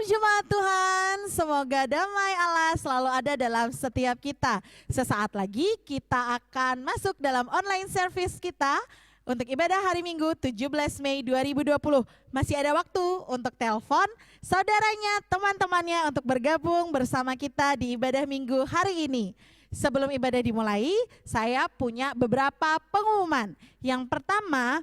jemaat Tuhan, semoga damai Allah selalu ada dalam setiap kita. Sesaat lagi kita akan masuk dalam online service kita untuk ibadah hari Minggu 17 Mei 2020. Masih ada waktu untuk telepon saudaranya, teman-temannya untuk bergabung bersama kita di ibadah Minggu hari ini. Sebelum ibadah dimulai, saya punya beberapa pengumuman. Yang pertama,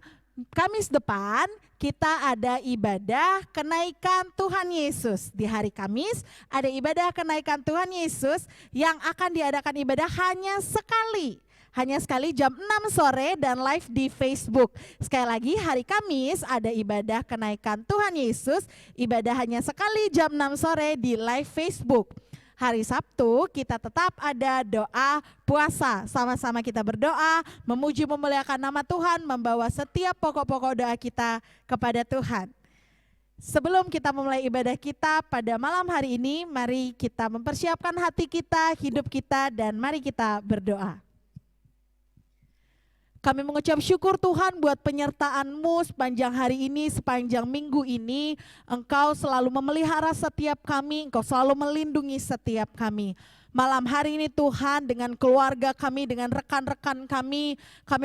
Kamis depan kita ada ibadah kenaikan Tuhan Yesus. Di hari Kamis ada ibadah kenaikan Tuhan Yesus yang akan diadakan ibadah hanya sekali. Hanya sekali jam 6 sore dan live di Facebook. Sekali lagi hari Kamis ada ibadah kenaikan Tuhan Yesus. Ibadah hanya sekali jam 6 sore di live Facebook. Hari Sabtu kita tetap ada doa puasa. Sama-sama kita berdoa, memuji memuliakan nama Tuhan, membawa setiap pokok-pokok doa kita kepada Tuhan. Sebelum kita memulai ibadah kita pada malam hari ini, mari kita mempersiapkan hati kita, hidup kita, dan mari kita berdoa. Kami mengucap syukur Tuhan buat penyertaan-Mu sepanjang hari ini, sepanjang minggu ini. Engkau selalu memelihara setiap kami, Engkau selalu melindungi setiap kami. Malam hari ini Tuhan, dengan keluarga kami, dengan rekan-rekan kami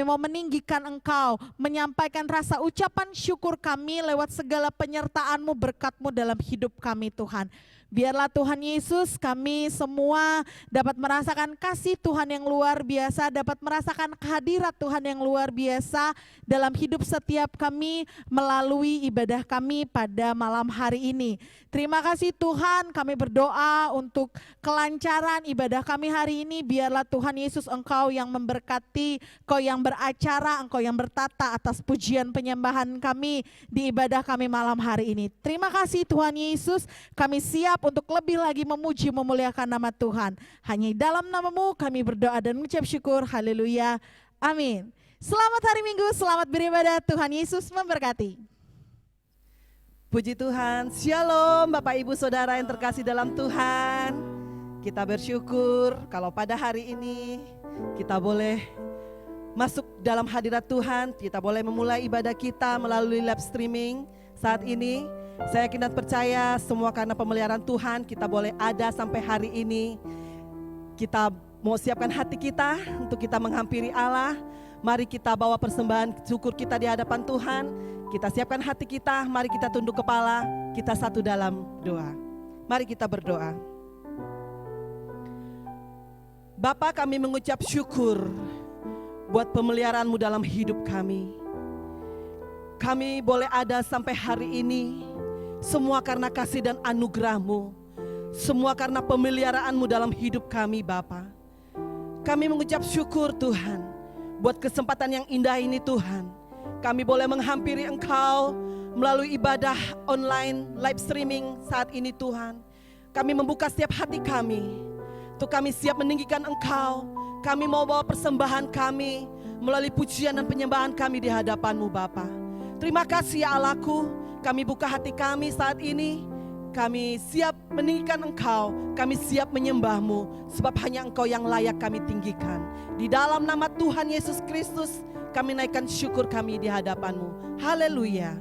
mau meninggikan Engkau, menyampaikan rasa ucapan syukur kami lewat segala penyertaan-Mu, berkat-Mu dalam hidup kami Tuhan. Biarlah Tuhan Yesus kami semua dapat merasakan kasih Tuhan yang luar biasa, dapat merasakan kehadirat Tuhan yang luar biasa dalam hidup setiap kami melalui ibadah kami pada malam hari ini. Terima kasih Tuhan, kami berdoa untuk kelancaran ibadah kami hari ini. Biarlah Tuhan Yesus Engkau yang memberkati, Engkau yang beracara, Engkau yang bertata atas pujian penyembahan kami di ibadah kami malam hari ini. Terima kasih Tuhan Yesus, kami siap untuk lebih lagi memuji memuliakan nama Tuhan. Hanya dalam nama-Mu kami berdoa dan mengucap syukur. Haleluya. Amin. Selamat hari Minggu, selamat beribadah. Tuhan Yesus memberkati. Puji Tuhan, Shalom Bapak Ibu Saudara yang terkasih dalam Tuhan. Kita bersyukur kalau pada hari ini kita boleh masuk dalam hadirat Tuhan. Kita boleh memulai ibadah kita melalui live streaming saat ini. Saya yakin dan percaya semua karena pemeliharaan Tuhan kita boleh ada sampai hari ini. Kita mau siapkan hati kita untuk kita menghampiri Allah. Mari kita bawa persembahan syukur kita di hadapan Tuhan. Kita siapkan hati kita, mari kita tunduk kepala, kita satu dalam doa. Mari kita berdoa. Bapa, kami mengucap syukur buat pemeliharaan-Mu dalam hidup kami. Kami boleh ada sampai hari ini, semua karena kasih dan anugerah-Mu. Semua karena pemeliharaan-Mu dalam hidup kami Bapa. Kami mengucap syukur Tuhan, buat kesempatan yang indah ini Tuhan. Kami boleh menghampiri Engkau melalui ibadah online, live streaming saat ini Tuhan. Kami membuka setiap hati kami, untuk kami siap meninggikan Engkau. Kami mau bawa persembahan kami melalui pujian dan penyembahan kami di hadapan-Mu Bapa. Terima kasih ya Allahku, kami buka hati kami saat ini. Kami siap meninggikan Engkau, kami siap menyembah-Mu, sebab hanya Engkau yang layak kami tinggikan. Di dalam nama Tuhan Yesus Kristus, kami naikkan syukur kami di hadapan-Mu. Haleluya.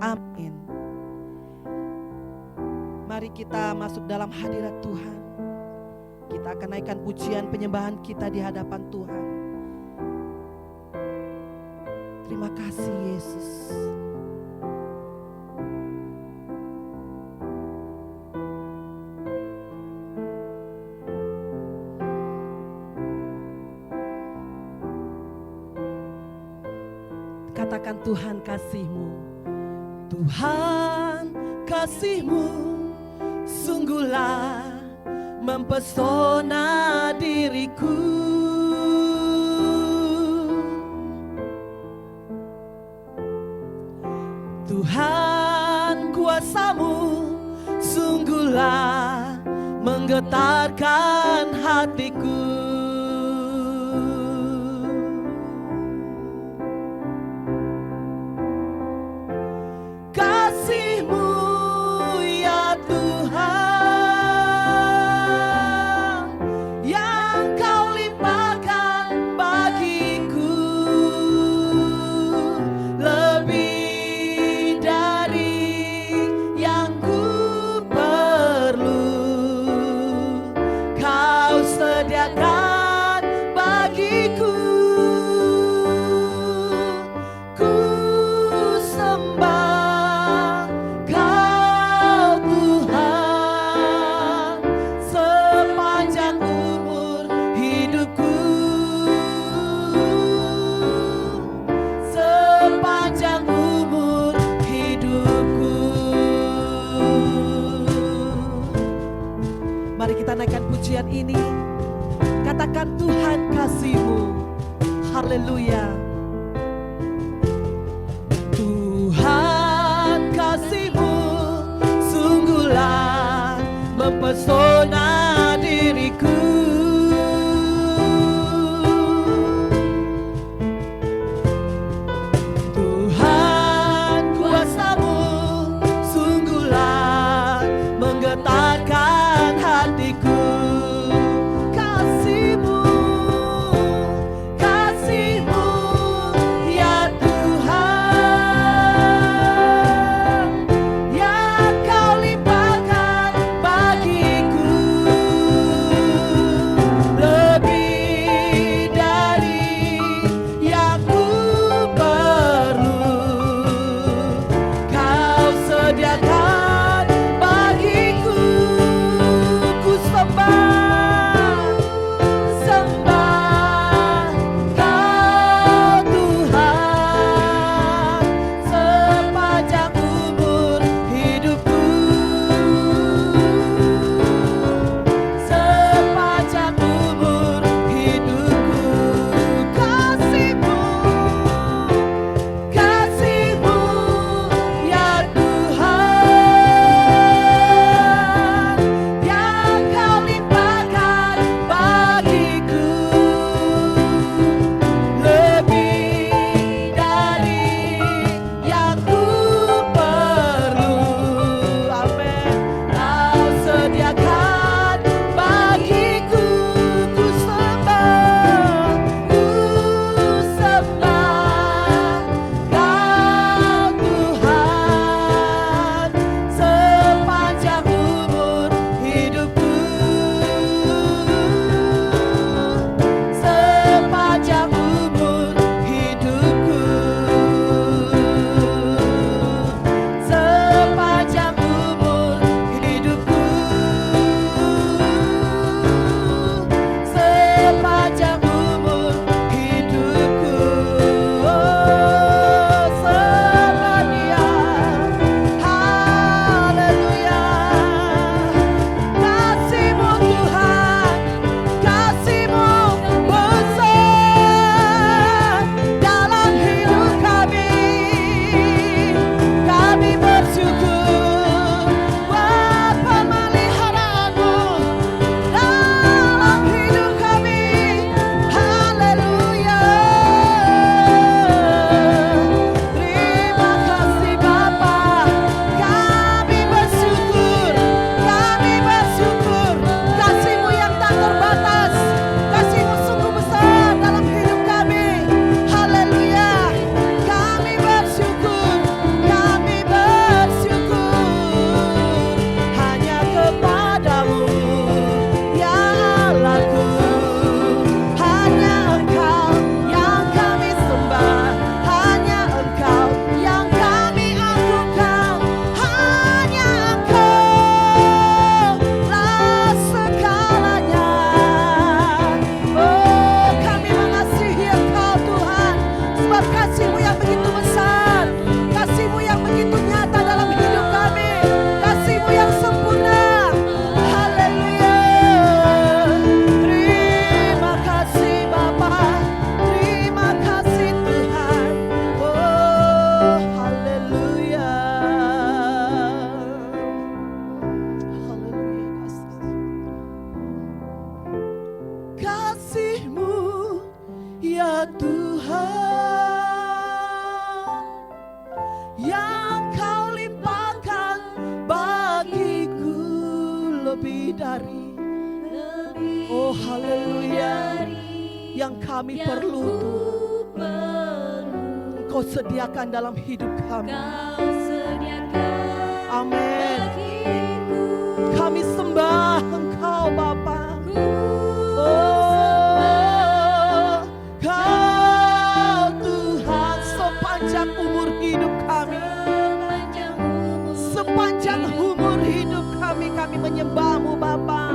Amin. Mari kita masuk dalam hadirat Tuhan. Kita akan naikkan pujian penyembahan kita di hadapan Tuhan. Terima kasih Yesus. Katakan Tuhan kasih-Mu. Tuhan kasih-Mu sungguhlah mempesona diriku. Tuhan kuasa-Mu sungguhlah menggetarkan hatiku. Kasih-Mu ya Tuhan yang Kau limpahkan bagiku, lebih dari yang ku Mari kita naikkan pujian ini. Katakan Tuhan kasih-Mu. Haleluya. Tuhan kasih-Mu sungguhlah mempesona diriku. Tuhan kuasa-Mu sungguhlah menggetarkan hatiku. Kasih-Mu, kasih-Mu ya Tuhan, yang Kau limpahkan bagiku, lebih dari yang ku perlu. Kau sediakan bagiku. Ku sembah, sembah Kau Tuhan sepanjang umur hidupku, sepanjang umur hidupku. Kasih-Mu, kasih-Mu ya Tuhan, yang Kau limpahkan bagiku, lebih dari yang ku perlu. Amin. Kau sediakan bagiku. Ku sembah, ku sembah Kau Tuhan sepanjang umur hidupku, sepanjang umur hidupku, sepanjang umur hidupku, sepanjang umur hidupku. Oh, sembah Dia. Haleluya. Kasih-Mu Tuhan, kasih-Mu besar dalam hidup kami. Kami bersyukur buat pemeliharaan-Mu dalam hidup kami. Haleluya. Terima kasih Bapa. Kami bersyukur, kami bersyukur. Kasih-Mu yang tak terbatas, kasih-Mu sungguh besar dalam hidup kami. Haleluya. Kami bersyukur, kami bersyukur. Hanya kepada-Mu ya Allahku, hanya Engkau yang kami sembah, hanya Engkau yang kami agungkan, hanya Engkau lah segalanya. Oh, kami mengasihi Engkau Tuhan, sebab kasih-Mu yang begitu besar, kasih-Mu yang begitu nyata dalam hidup kami, kasih-Mu yang sempurna. Haleluya. Terima kasih Bapa, terima kasih Tuhan. Oh, haleluya. Haleluya. Kasih-Mu ya Tuhan, yang Kau limpahkan bagiku, lebih dari, oh haleluya, yang kami perlu Tuhan, Kau sediakan dalam hidup kami. Amin. Kami sembah Engkau Bapa. Oh, Kau Tuhan sepanjang umur hidup kami, sepanjang umur hidup kami menyembah-Mu Bapa.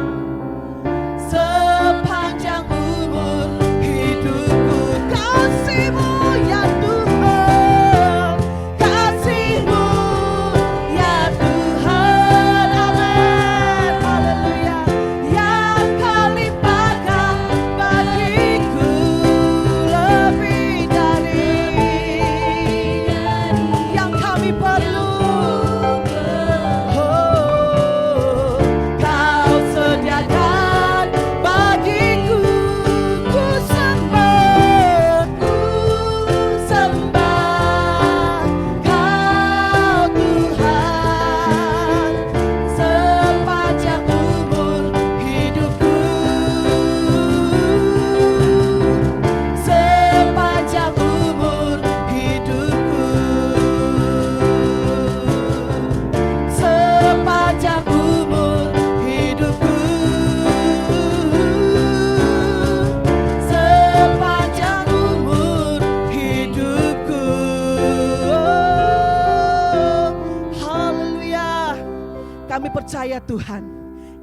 Sepanjang umur hidupku, kasih-Mu ya Tuhan, kasih-Mu ya Tuhan. Amin. Haleluya. percaya Tuhan,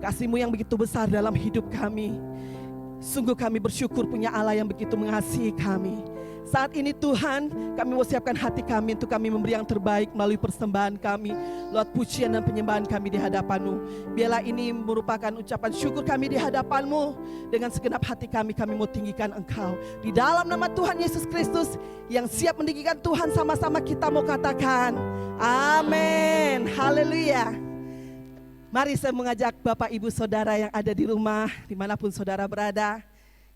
kasih-Mu yang begitu besar dalam hidup kami. Sungguh kami bersyukur punya Allah yang begitu mengasihi kami. Saat ini Tuhan, kami mau siapkan hati kami untuk kami memberi yang terbaik melalui persembahan kami, lewat pujian dan penyembahan kami di hadapan-Mu. Biarlah ini merupakan ucapan syukur kami di hadapan-Mu. Dengan segenap hati kami mau tinggikan Engkau. Di dalam nama Tuhan Yesus Kristus yang siap meninggikan Tuhan, sama-sama kita mau katakan, amin. Haleluya. Mari saya mengajak Bapak Ibu Saudara yang ada di rumah, dimanapun saudara berada,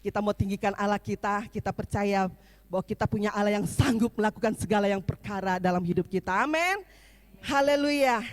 kita mau tinggikan Allah kita percaya bahwa kita punya Allah yang sanggup melakukan segala yang perkara dalam hidup kita. Amin. Haleluya.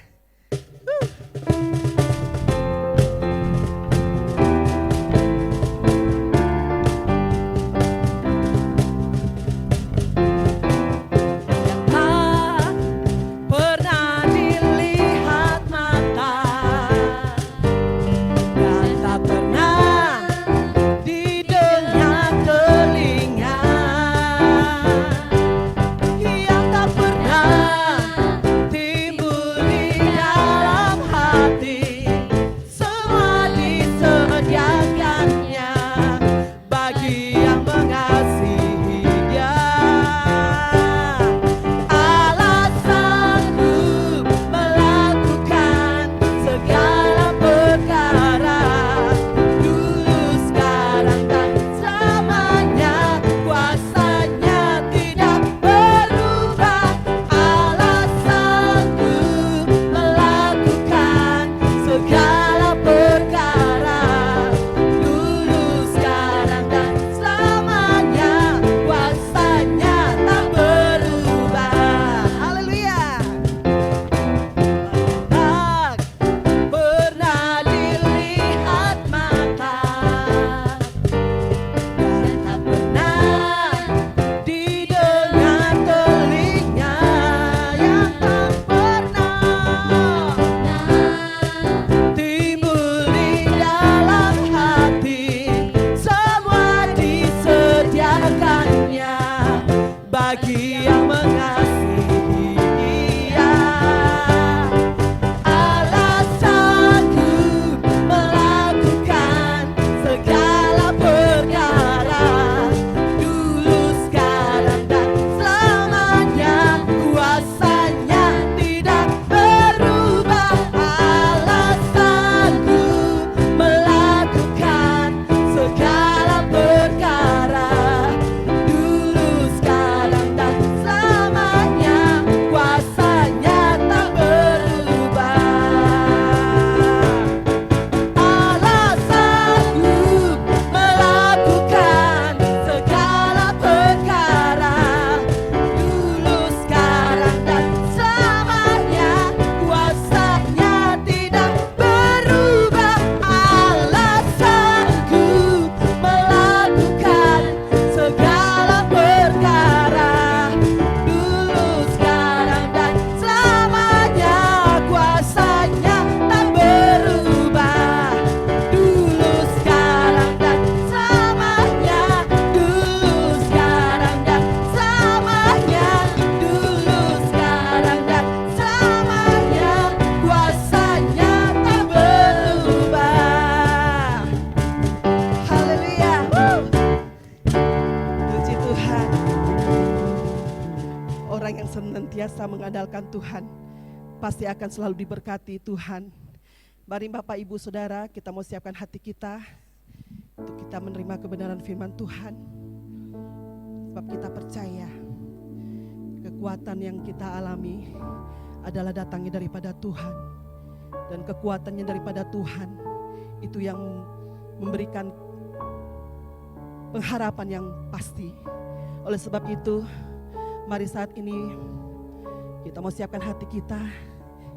senantiasa mengandalkan Tuhan, pasti akan selalu diberkati Tuhan. Mari Bapak Ibu Saudara, kita mau siapkan hati kita untuk kita menerima kebenaran firman Tuhan. Sebab kita percaya kekuatan yang kita alami adalah datangnya daripada Tuhan. Dan kekuatannya daripada Tuhan itu yang memberikan pengharapan yang pasti. Oleh sebab itu, mari saat ini kita mau siapkan hati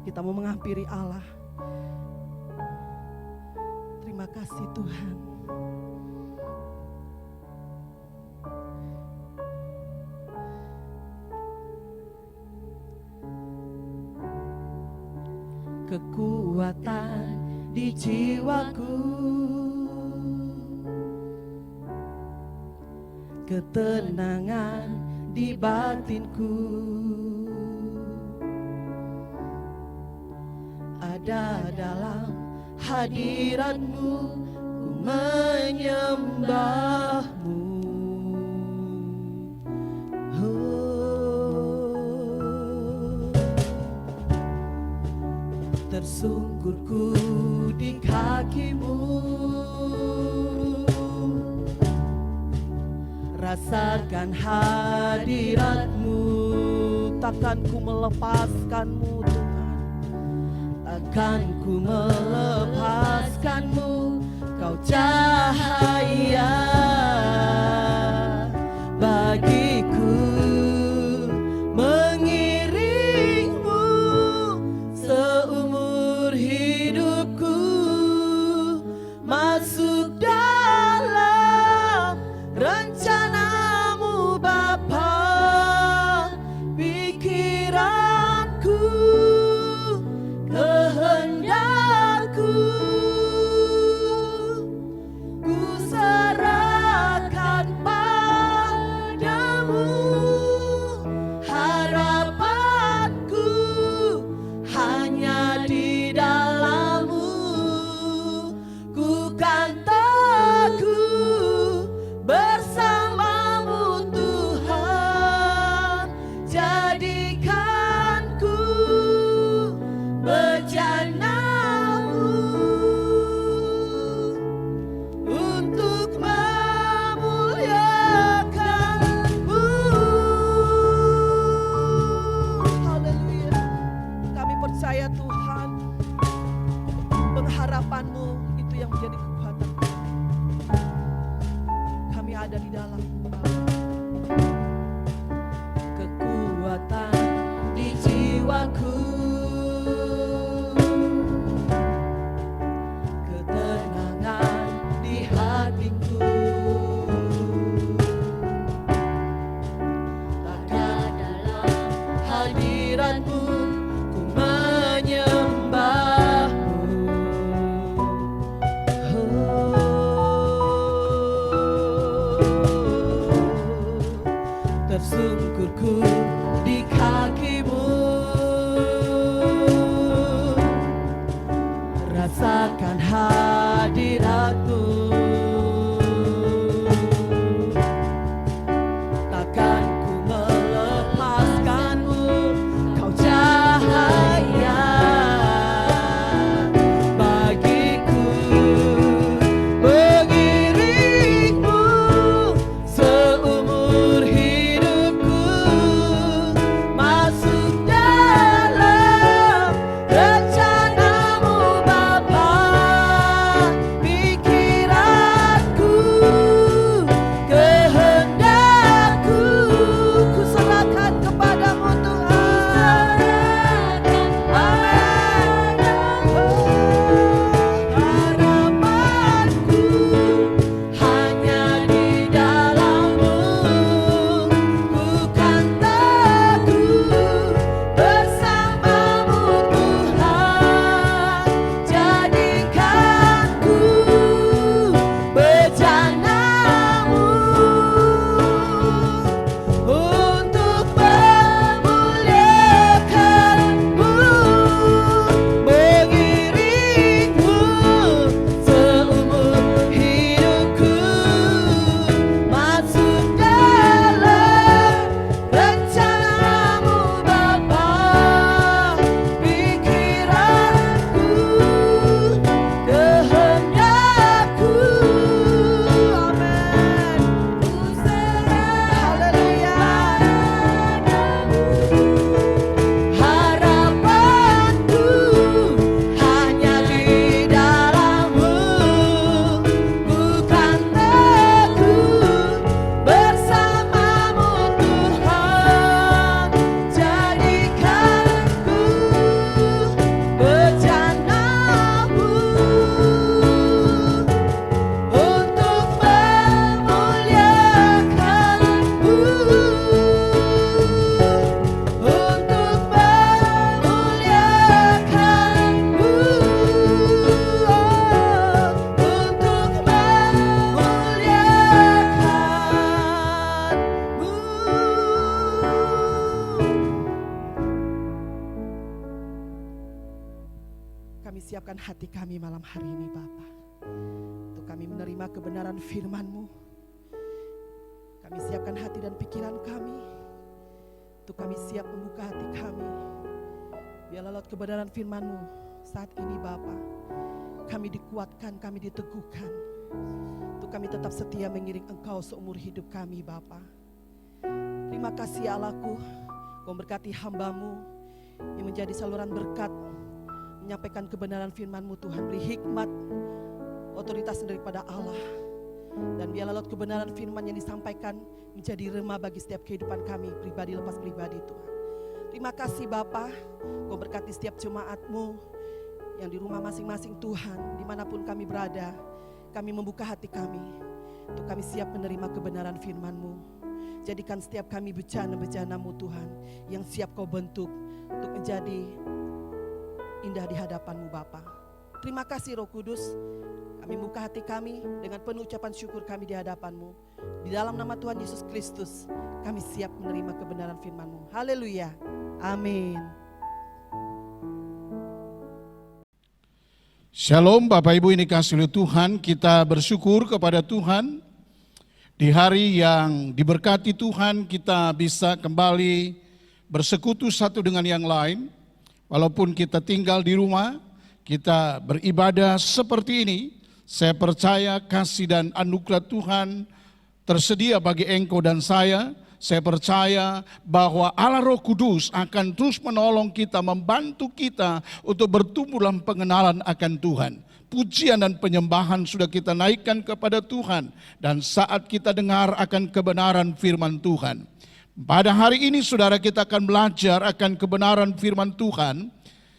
kita mau menghampiri Allah. Terima kasih Tuhan. Kekuatan di jiwaku, ketenangan di batinku, ada dalam hadirat-Mu, ku menyembah-Mu. Tersungkur ku di kaki-Mu, rasakan hadirat-Mu. Takkan ku melepaskan-Mu Tuhan, takkan ku melepaskan-Mu. Kau cahaya bagiku, mengiringmu seumur hidupku, masuk dalam rencana-Mu Bapa. Pikiranku, kehendakku, ku serahkan padamu. Harapanku hanya di dalam-Mu, ku kan teguh bersama-Mu Tuhan. Jadikanku bejana-Mu untuk memuliakan-Mu. Haleluya. Kami percaya Tuhan, pengharapan-Mu itu yang menjadi kekuatan kami. Kami ada di dalam kekuatan di jiwaku, ketenangan di hatiku. Takkan dalam hadirat-Mu ku menyembah-Mu. Tersungkurku di kaki-Mu, rasakan hadirat-Mu. Takkan ku melepaskan-Mu, Kau cahaya bagiku, mengiringmu seumur hidupku, masuk dalam rencana-Mu Bapa. siapkan hati kami malam hari ini Bapa, untuk kami menerima kebenaran firman-Mu. Kami siapkan hati dan pikiran kami, untuk kami siap membuka hati kami. Biarlah lewat kebenaran firman-Mu saat ini Bapa, kami dikuatkan, kami diteguhkan, untuk kami tetap setia mengiring Engkau seumur hidup kami Bapa. Terima kasih Allahku, Kau berkati hamba-Mu yang menjadi saluran berkat, menyampaikan kebenaran firman-Mu Tuhan. Beri hikmat, otoritas daripada Allah, dan biarlah lewat kebenaran firman yang disampaikan menjadi rema bagi setiap kehidupan kami, pribadi lepas pribadi Tuhan. Terima kasih Bapa, Kau berkati setiap jemaat-Mu yang di rumah masing-masing Tuhan, dimanapun kami berada. Kami membuka hati kami, untuk kami siap menerima kebenaran firman-Mu. Jadikan setiap kami bejana-bejana-Mu Tuhan, yang siap Kau bentuk untuk menjadi indah di hadapan-Mu Bapa. Terima kasih Roh Kudus, kami buka hati kami dengan penuh ucapan syukur kami di hadapan-Mu. Di dalam nama Tuhan Yesus Kristus, kami siap menerima kebenaran firman-Mu. Haleluya, amin. Shalom Bapak Ibu, ini kasih oleh Tuhan, kita bersyukur kepada Tuhan. Di hari yang diberkati Tuhan, kita bisa kembali bersekutu satu dengan yang lain. Walaupun kita tinggal di rumah, kita beribadah seperti ini. Saya percaya kasih dan anugerah Tuhan tersedia bagi engkau dan saya. Saya percaya bahwa Allah Roh Kudus akan terus menolong kita, membantu kita untuk bertumbuh dalam pengenalan akan Tuhan. Pujian dan penyembahan sudah kita naikkan kepada Tuhan, dan saat kita dengar akan kebenaran firman Tuhan. Pada hari ini saudara, kita akan belajar akan kebenaran firman Tuhan.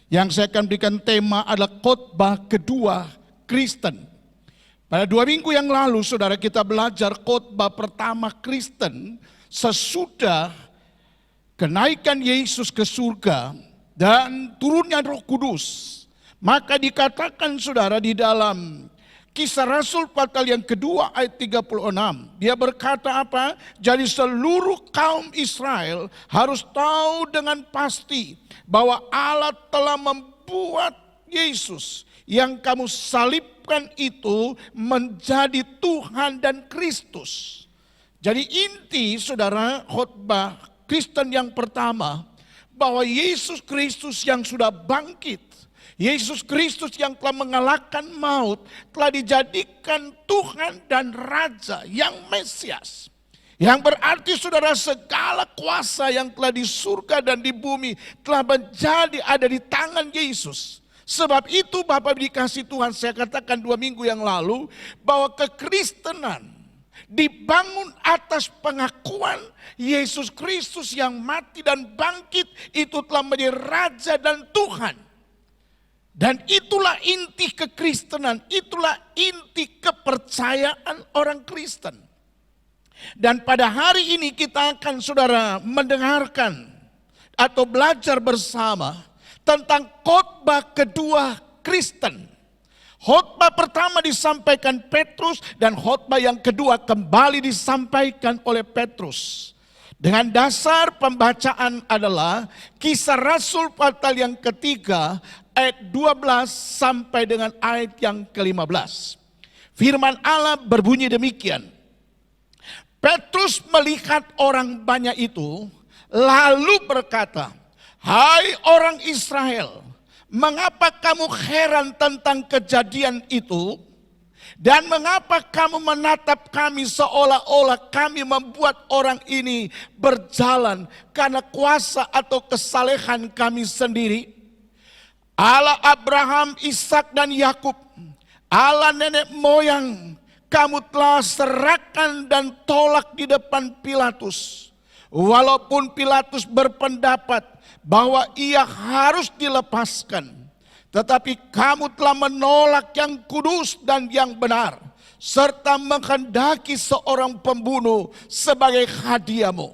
Yang saya akan berikan tema adalah khotbah kedua Kristen. Pada 2 minggu yang lalu saudara, kita belajar khotbah pertama Kristen sesudah kenaikan Yesus ke surga dan turunnya Roh Kudus. Maka dikatakan saudara di dalam Kisah Rasul pasal yang kedua ayat 36. Dia berkata apa? Jadi seluruh kaum Israel harus tahu dengan pasti bahwa Allah telah membuat Yesus yang kamu salibkan itu menjadi Tuhan dan Kristus. Jadi inti saudara khotbah Kristen yang pertama, bahwa Yesus Kristus yang sudah bangkit, Yesus Kristus yang telah mengalahkan maut, telah dijadikan Tuhan dan Raja yang Mesias. Yang berarti saudara, segala kuasa yang telah di surga dan di bumi telah menjadi ada di tangan Yesus. Sebab itu Bapak dikasih Tuhan, saya katakan 2 minggu yang lalu, bahwa kekristenan dibangun atas pengakuan Yesus Kristus yang mati dan bangkit itu telah menjadi Raja dan Tuhan. Dan itulah inti kekristenan, itulah inti kepercayaan orang Kristen. Dan pada hari ini kita akan saudara mendengarkan atau belajar bersama tentang khotbah kedua Kristen. Khotbah pertama disampaikan Petrus dan khotbah yang kedua kembali disampaikan oleh Petrus. Dengan dasar pembacaan adalah Kisah Rasul pasal yang ketiga ayat 12 sampai dengan ayat yang ke-15. Firman Allah berbunyi demikian. Petrus melihat orang banyak itu lalu berkata, "Hai orang Israel, mengapa kamu heran tentang kejadian itu? Dan mengapa kamu menatap kami seolah-olah kami membuat orang ini berjalan karena kuasa atau kesalehan kami sendiri? Allah Abraham, Ishak dan Yakub, Allah nenek moyang, kamu telah serahkan dan tolak di depan Pilatus. Walaupun Pilatus berpendapat bahwa ia harus dilepaskan, tetapi kamu telah menolak yang kudus dan yang benar, serta menghendaki seorang pembunuh sebagai hadiahmu.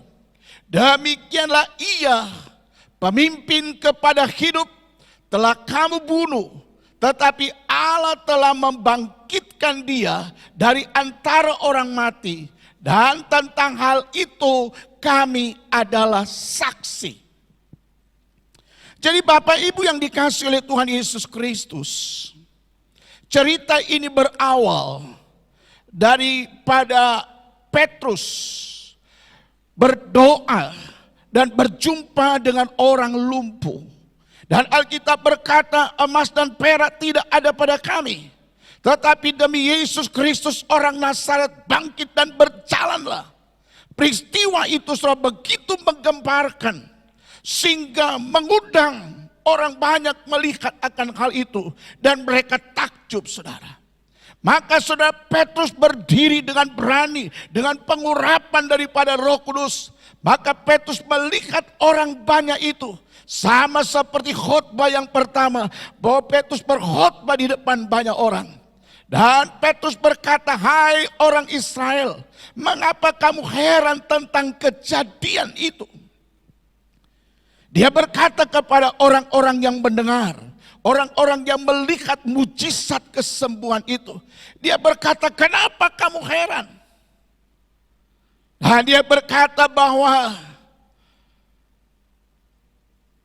Demikianlah ia, pemimpin kepada hidup, telah kamu bunuh, tetapi Allah telah membangkitkan dia dari antara orang mati. Dan tentang hal itu kami adalah saksi." Jadi Bapak Ibu yang dikasihi oleh Tuhan Yesus Kristus, cerita ini berawal daripada Petrus berdoa dan berjumpa dengan orang lumpuh. Dan Alkitab berkata, emas dan perak tidak ada pada kami, tetapi demi Yesus Kristus orang Nazaret bangkit dan berjalanlah. Peristiwa itu sudah begitu menggemparkan, sehingga mengundang orang banyak melihat akan hal itu. Dan mereka takjub, saudara. Maka saudara Petrus berdiri dengan berani, dengan pengurapan daripada Roh Kudus. Maka Petrus melihat orang banyak itu. Sama seperti khotbah yang pertama, bahwa Petrus berkhotbah di depan banyak orang. Dan Petrus berkata, hai orang Israel, mengapa kamu heran tentang kejadian itu? Dia berkata kepada orang-orang yang mendengar, orang-orang yang melihat mujizat kesembuhan itu. Dia berkata, kenapa kamu heran? Nah, dia berkata bahwa,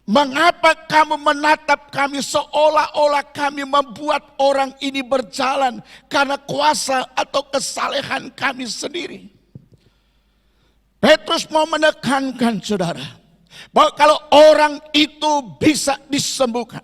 mengapa kamu menatap kami seolah-olah kami membuat orang ini berjalan karena kuasa atau kesalehan kami sendiri? Petrus mau menekankan, saudara, bahwa kalau orang itu bisa disembuhkan,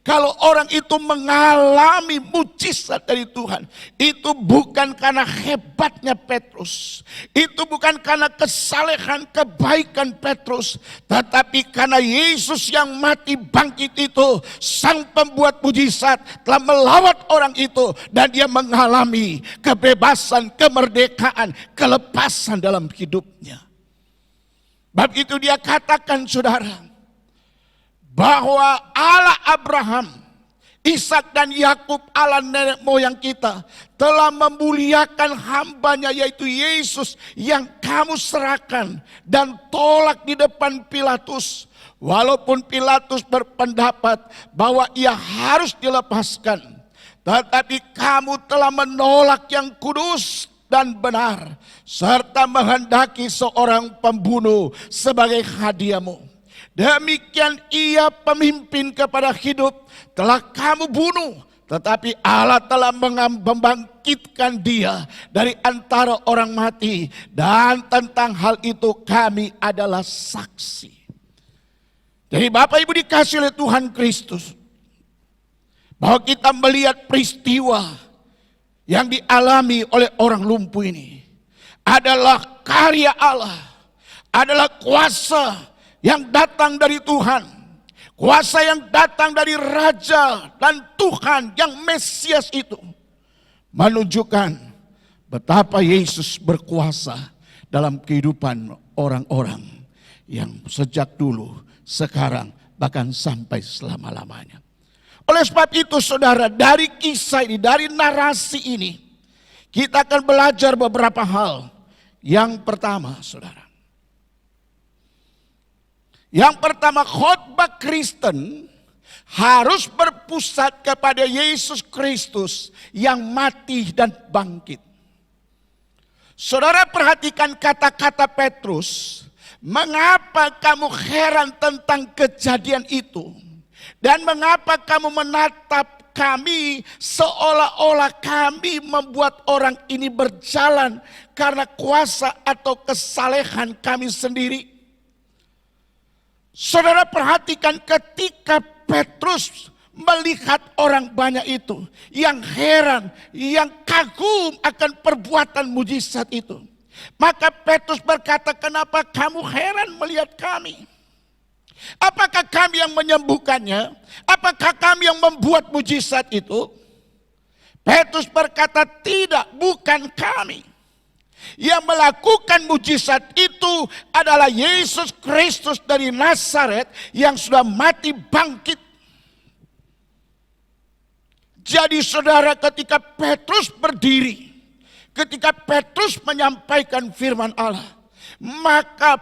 kalau orang itu mengalami mujizat dari Tuhan, itu bukan karena hebatnya Petrus, itu bukan karena kesalehan kebaikan Petrus, tetapi karena Yesus yang mati bangkit itu, sang pembuat mujizat, telah melawat orang itu, dan dia mengalami kebebasan, kemerdekaan, kelepasan dalam hidupnya. Bab itu dia katakan, saudara, bahwa Allah Abraham, Ishak dan Yakub, Allah nenek moyang kita, telah memuliakan hambanya yaitu Yesus yang kamu serahkan dan tolak di depan Pilatus. Walaupun Pilatus berpendapat bahwa ia harus dilepaskan, tetapi kamu telah menolak yang kudus dan benar, serta menghendaki seorang pembunuh sebagai hadiahmu. Demikian ia pemimpin kepada hidup telah kamu bunuh, tetapi Allah telah membangkitkan dia dari antara orang mati, dan tentang hal itu kami adalah saksi. Jadi Bapak Ibu dikasihi oleh Tuhan Kristus, bahwa kita melihat peristiwa yang dialami oleh orang lumpuh ini adalah karya Allah, adalah kuasa yang datang dari Tuhan, kuasa yang datang dari Raja dan Tuhan yang Mesias itu, menunjukkan betapa Yesus berkuasa dalam kehidupan orang-orang yang sejak dulu, sekarang, bahkan sampai selama-lamanya. Oleh sebab itu, saudara, dari kisah ini, dari narasi ini, kita akan belajar beberapa hal. Yang pertama, saudara, yang pertama, khotbah Kristen harus berpusat kepada Yesus Kristus yang mati dan bangkit. Saudara perhatikan kata-kata Petrus, mengapa kamu heran tentang kejadian itu? Dan mengapa kamu menatap kami seolah-olah kami membuat orang ini berjalan karena kuasa atau kesalehan kami sendiri? Saudara perhatikan ketika Petrus melihat orang banyak itu, yang heran, yang kagum akan perbuatan mujizat itu. Maka Petrus berkata, kenapa kamu heran melihat kami? Apakah kami yang menyembuhkannya? Apakah kami yang membuat mujizat itu? Petrus berkata, tidak, bukan kami. Yang melakukan mujizat itu adalah Yesus Kristus dari Nazaret yang sudah mati bangkit. Jadi saudara, ketika Petrus berdiri, ketika Petrus menyampaikan firman Allah, maka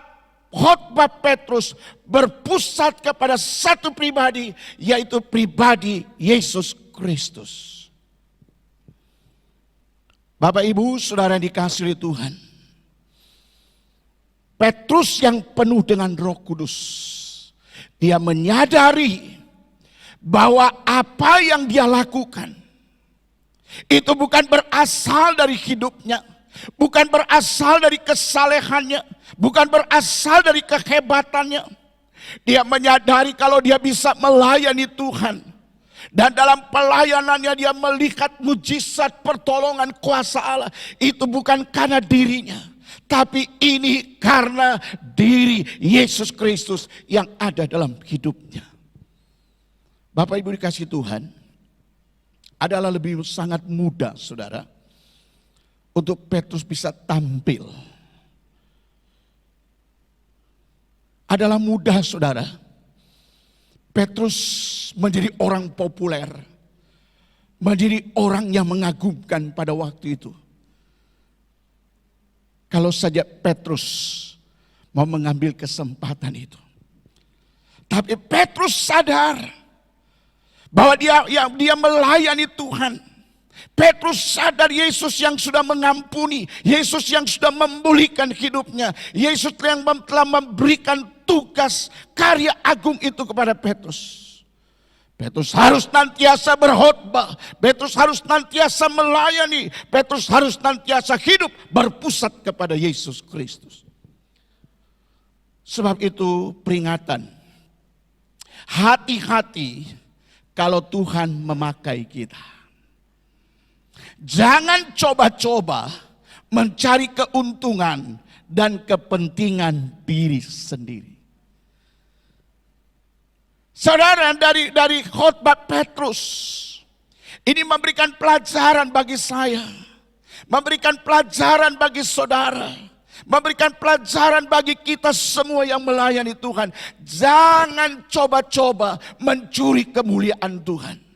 khotbah Petrus berpusat kepada satu pribadi, yaitu pribadi Yesus Kristus. Bapak Ibu saudara yang dikasihi oleh Tuhan, Petrus yang penuh dengan Roh Kudus, Dia menyadari bahwa apa yang dia lakukan itu bukan berasal dari hidupnya, bukan berasal dari kesalehannya, bukan berasal dari kehebatannya. Dia menyadari kalau dia bisa melayani Tuhan, dan dalam pelayanannya dia melihat mujizat pertolongan kuasa Allah, itu bukan karena dirinya, tapi ini karena diri Yesus Kristus yang ada dalam hidupnya. Bapak Ibu dikasih Tuhan, adalah lebih sangat mudah saudara untuk Petrus bisa tampil. Adalah mudah saudara Petrus menjadi orang populer, menjadi orang yang mengagumkan pada waktu itu. Kalau saja Petrus mau mengambil kesempatan itu. Tapi Petrus sadar bahwa dia melayani Tuhan. Petrus sadar Yesus yang sudah mengampuni, Yesus yang sudah memulihkan hidupnya, Yesus yang telah memberikan tugas karya agung itu kepada Petrus. Petrus harus nantiasa berkhotbah, Petrus harus nantiasa melayani, Petrus harus nantiasa hidup berpusat kepada Yesus Kristus. Sebab itu peringatan, hati-hati kalau Tuhan memakai kita. Jangan coba-coba mencari keuntungan dan kepentingan diri sendiri. Saudara, dari khotbah Petrus ini memberikan pelajaran bagi saya, memberikan pelajaran bagi saudara, memberikan pelajaran bagi kita semua yang melayani Tuhan. Jangan coba-coba mencuri kemuliaan Tuhan.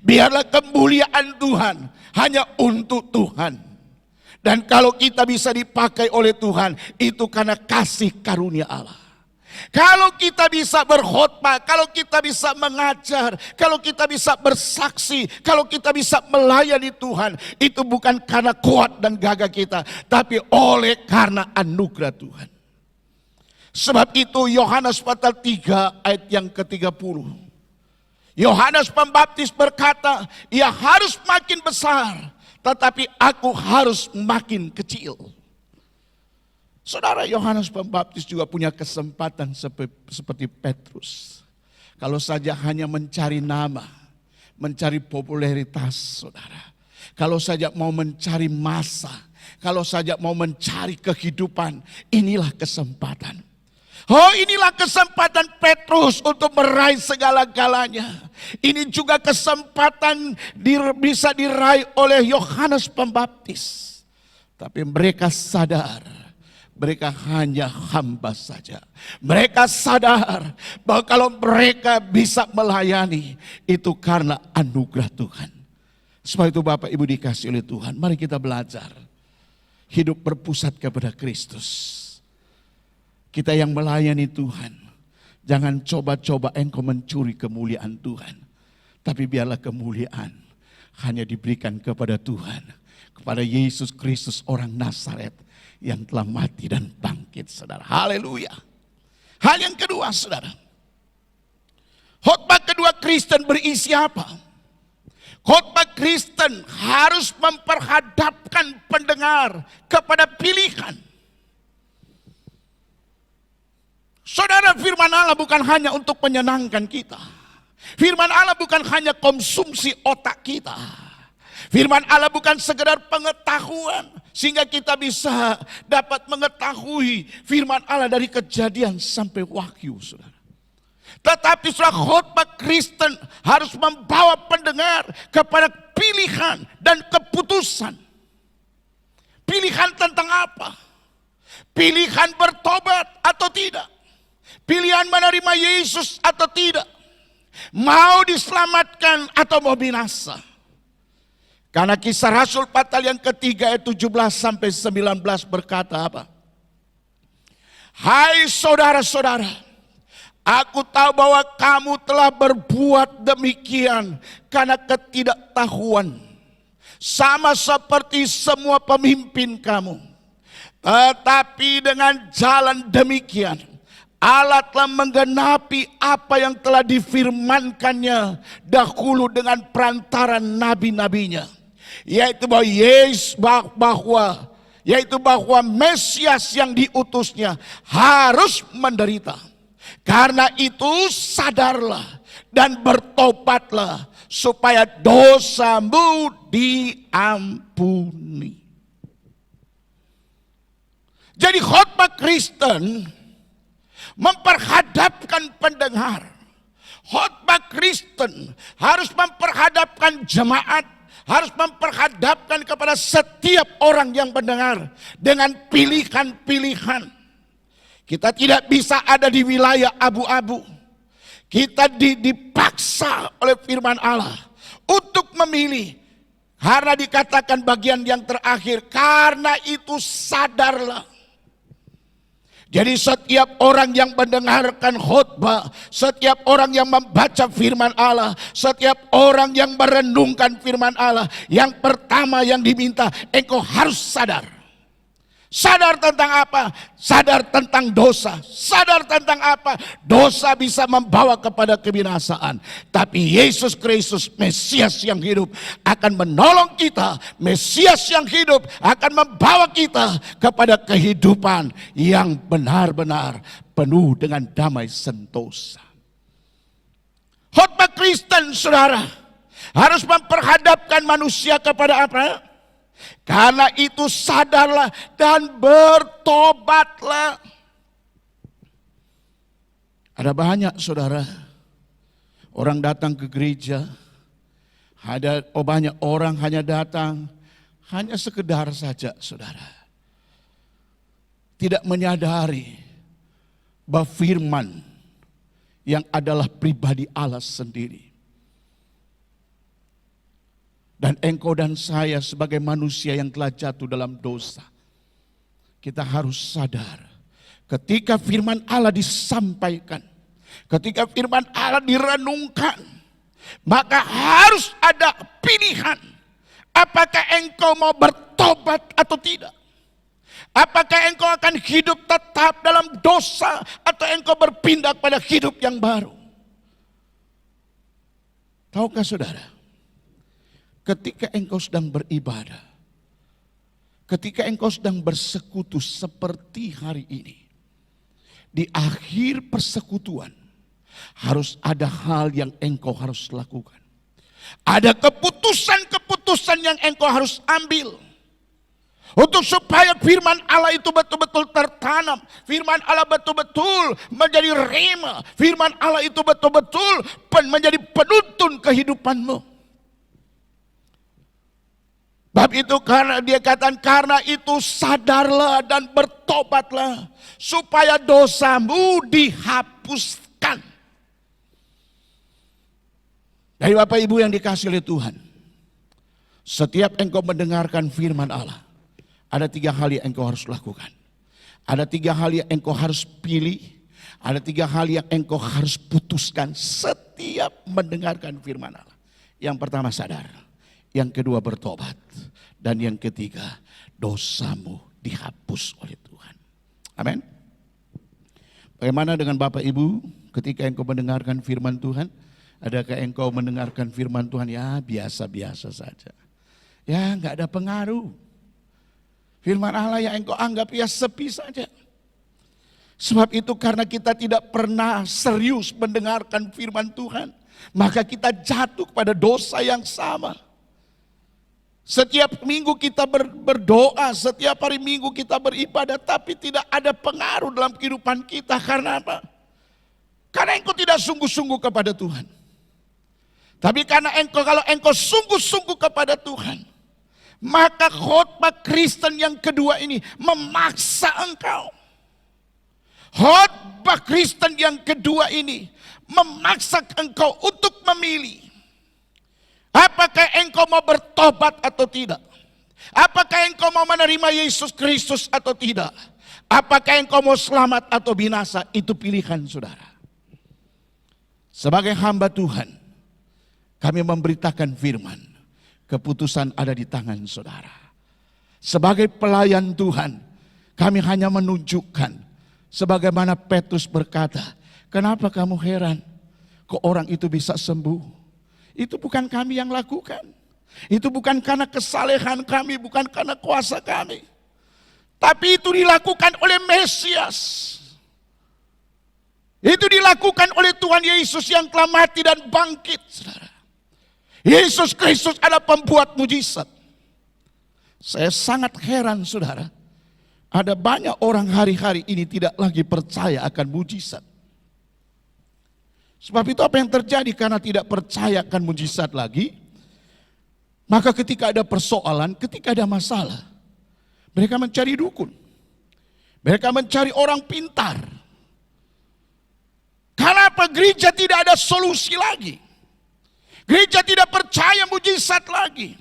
Biarlah kemuliaan Tuhan hanya untuk Tuhan. Dan kalau kita bisa dipakai oleh Tuhan, itu karena kasih karunia Allah. Kalau kita bisa berkhotbah, kalau kita bisa mengajar, kalau kita bisa bersaksi, kalau kita bisa melayani Tuhan, itu bukan karena kuat dan gagah kita, tapi oleh karena anugerah Tuhan. Sebab itu Yohanes pasal 3 ayat yang ke-30. Yohanes Pembaptis berkata, ia harus makin besar, tetapi aku harus makin kecil. Saudara, Yohanes Pembaptis juga punya kesempatan seperti Petrus. Kalau saja hanya mencari nama, mencari popularitas saudara. Kalau saja mau mencari massa, kalau saja mau mencari kehidupan, inilah kesempatan. Oh, inilah kesempatan Petrus untuk meraih segala-galanya. Ini juga kesempatan bisa diraih oleh Yohanes Pembaptis. Tapi mereka sadar, mereka hanya hamba saja. Mereka sadar bahwa kalau mereka bisa melayani, itu karena anugerah Tuhan. Sebab itu Bapak Ibu dikasih oleh Tuhan, mari kita belajar hidup berpusat kepada Kristus. Kita yang melayani Tuhan, jangan coba-coba engkau mencuri kemuliaan Tuhan. Tapi biarlah kemuliaan hanya diberikan kepada Tuhan, kepada Yesus Kristus orang Nazaret yang telah mati dan bangkit, saudara. Haleluya. Hal yang kedua, saudara. Khotbah kedua Kristen berisi apa? Khotbah Kristen harus memperhadapkan pendengar kepada pilihan. Saudara, firman Allah bukan hanya untuk menyenangkan kita. Firman Allah bukan hanya konsumsi otak kita. Firman Allah bukan sekedar pengetahuan sehingga kita bisa dapat mengetahui firman Allah dari Kejadian sampai Wahyu, saudara. Tetapi saudara, khotbah Kristen harus membawa pendengar kepada pilihan dan keputusan. Pilihan tentang apa? Pilihan bertobat atau tidak? Pilihan menerima Yesus atau tidak? Mau diselamatkan atau mau binasa? Karena Kisah Rasul pasal yang ketiga ayat 17 sampai 19 berkata apa? Hai saudara-saudara, aku tahu bahwa kamu telah berbuat demikian karena ketidaktahuan, sama seperti semua pemimpin kamu. Tetapi dengan jalan demikian, Allah telah menggenapi apa yang telah difirmankannya dahulu dengan perantaran nabi-nabinya, yaitu bahwa Mesias yang diutusnya harus menderita. Karena itu sadarlah dan bertobatlah supaya dosamu diampuni. Jadi khotbah Kristen memperhadapkan pendengar. Khotbah Kristen harus memperhadapkan jemaat, harus memperhadapkan kepada setiap orang yang mendengar dengan pilihan-pilihan. Kita tidak bisa ada di wilayah abu-abu. Kita dipaksa oleh firman Allah untuk memilih. Karena dikatakan bagian yang terakhir, karena itu sadarlah. Jadi setiap orang yang mendengarkan khotbah, setiap orang yang membaca firman Allah, setiap orang yang merenungkan firman Allah, yang pertama yang diminta, engkau harus sadar. Sadar tentang apa? Sadar tentang dosa. Sadar tentang apa? Dosa bisa membawa kepada kebinasaan. Tapi Yesus Kristus, Mesias yang hidup, akan menolong kita. Mesias yang hidup akan membawa kita kepada kehidupan yang benar-benar penuh dengan damai sentosa. Khotbah Kristen, saudara, harus memperhadapkan manusia kepada apa? Karena itu sadarlah dan bertobatlah. Ada banyak, saudara, orang datang ke gereja. Banyak orang hanya datang hanya sekedar saja, saudara. Tidak menyadari bahwa firman yang adalah pribadi Allah sendiri. Dan engkau dan saya sebagai manusia yang telah jatuh dalam dosa, kita harus sadar ketika firman Allah disampaikan, ketika firman Allah direnungkan, maka harus ada pilihan. Apakah engkau mau bertobat atau tidak? Apakah engkau akan hidup tetap dalam dosa atau engkau berpindah pada hidup yang baru? Tahukah saudara? Ketika engkau sedang beribadah, ketika engkau sedang bersekutu seperti hari ini, di akhir persekutuan harus ada hal yang engkau harus lakukan. Ada keputusan-keputusan yang engkau harus ambil. Untuk supaya firman Allah itu betul-betul tertanam. Firman Allah betul-betul menjadi rema. Firman Allah itu betul-betul menjadi penuntun kehidupanmu. Bab itu karena dia katakan, karena itu sadarlah dan bertobatlah supaya dosamu dihapuskan. Dari Bapak Ibu yang dikasihi oleh Tuhan, setiap engkau mendengarkan firman Allah, ada 3 hal yang engkau harus lakukan. Ada 3 hal yang engkau harus pilih, ada 3 hal yang engkau harus putuskan setiap mendengarkan firman Allah. Yang pertama sadar. Yang kedua bertobat. Dan yang ketiga dosamu dihapus oleh Tuhan. Amin. Bagaimana dengan Bapak Ibu ketika engkau mendengarkan firman Tuhan? Adakah engkau mendengarkan firman Tuhan? Ya biasa-biasa saja. Ya enggak ada pengaruh. Firman Allah yang engkau anggap ya sepi saja. Sebab itu karena kita tidak pernah serius mendengarkan firman Tuhan, maka kita jatuh pada dosa yang sama. Setiap minggu kita berdoa, setiap hari minggu kita beribadah, tapi tidak ada pengaruh dalam kehidupan kita. Karena apa? Karena engkau tidak sungguh-sungguh kepada Tuhan. Tapi karena kalau engkau sungguh-sungguh kepada Tuhan, maka khotbah Kristen yang kedua ini memaksa engkau. Khotbah Kristen yang kedua ini memaksa engkau untuk memilih. Apakah engkau mau bertobat atau tidak? Apakah engkau mau menerima Yesus Kristus atau tidak? Apakah engkau mau selamat atau binasa? Itu pilihan saudara. Sebagai hamba Tuhan, kami memberitakan firman. Keputusan ada di tangan saudara. Sebagai pelayan Tuhan, kami hanya menunjukkan Sebagaimana Petrus berkata, kenapa kamu heran kok orang itu bisa sembuh? Itu bukan kami yang lakukan. Itu bukan karena kesalehan kami, bukan karena kuasa kami. Tapi itu dilakukan oleh Mesias. Itu dilakukan oleh Tuhan Yesus yang telah mati dan bangkit, saudara. Yesus Kristus adalah pembuat mujizat. Saya sangat heran, saudara. Ada banyak orang hari-hari ini tidak lagi percaya akan mujizat. Sebab itu apa yang terjadi karena tidak percaya akan mujizat lagi, maka ketika ada persoalan, ketika ada masalah, mereka mencari dukun. Mereka mencari orang pintar. Kenapa gereja tidak ada solusi lagi? Gereja tidak percaya mujizat lagi.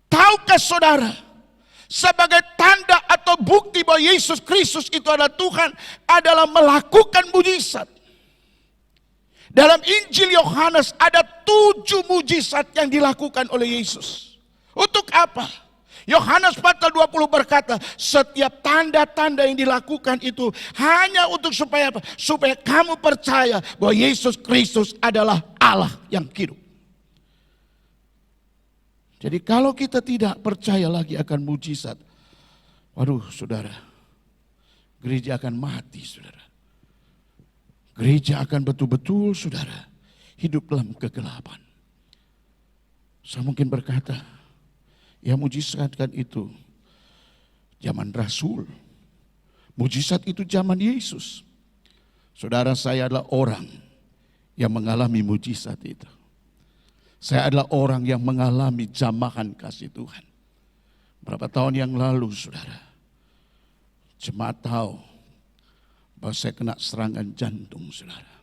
Tahukah saudara, sebagai tanda atau bukti bahwa Yesus Kristus itu adalah Tuhan adalah melakukan mujizat. Dalam Injil Yohanes ada 7 mujizat yang dilakukan oleh Yesus. Untuk apa? Yohanes pasal 20 berkata, setiap tanda-tanda yang dilakukan itu hanya untuk supaya apa? Supaya kamu percaya bahwa Yesus Kristus adalah Allah yang hidup. Jadi kalau kita tidak percaya lagi akan mujizat, waduh saudara, gereja akan mati saudara. Gereja akan betul-betul saudara hidup dalam kegelapan. Saya mungkin berkata, yang mujizat kan itu zaman Rasul. Mujizat itu zaman Yesus. Saudara, saya adalah orang yang mengalami mujizat itu. Saya adalah orang yang mengalami jamahan kasih Tuhan. Berapa tahun yang lalu saudara, jemaat tahu bahwa saya kena serangan jantung saudara.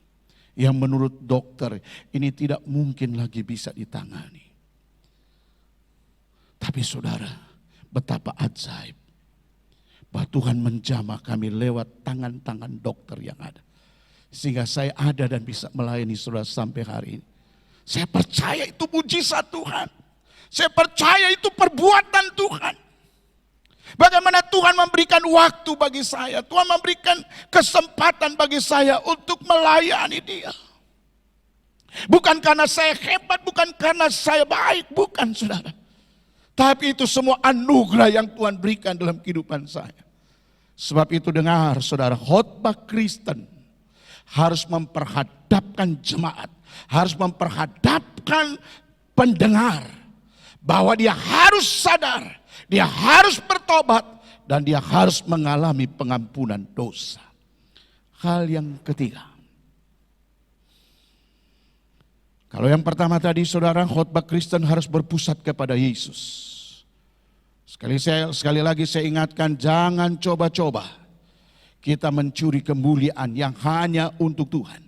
Yang menurut dokter ini tidak mungkin lagi bisa ditangani. Tapi saudara, betapa ajaib bahwa Tuhan menjamah kami lewat tangan-tangan dokter yang ada. Sehingga saya ada dan bisa melayani saudara sampai hari ini. Saya percaya itu mujizat Tuhan. Saya percaya itu perbuatan Tuhan. Bagaimana Tuhan memberikan waktu bagi saya. Tuhan memberikan kesempatan bagi saya untuk melayani Dia. Bukan karena saya hebat, bukan karena saya baik, bukan saudara. Tapi itu semua anugerah yang Tuhan berikan dalam kehidupan saya. Sebab itu dengar saudara, khotbah Kristen harus memperhadapkan jemaat. Harus memperhadapkan pendengar. Bahwa dia harus sadar. Dia harus bertobat. Dan dia harus mengalami pengampunan dosa. Hal yang ketiga. Kalau yang pertama tadi saudara, khotbah Kristen harus berpusat kepada Yesus. Sekali lagi saya ingatkan, jangan coba-coba kita mencuri kemuliaan yang hanya untuk Tuhan.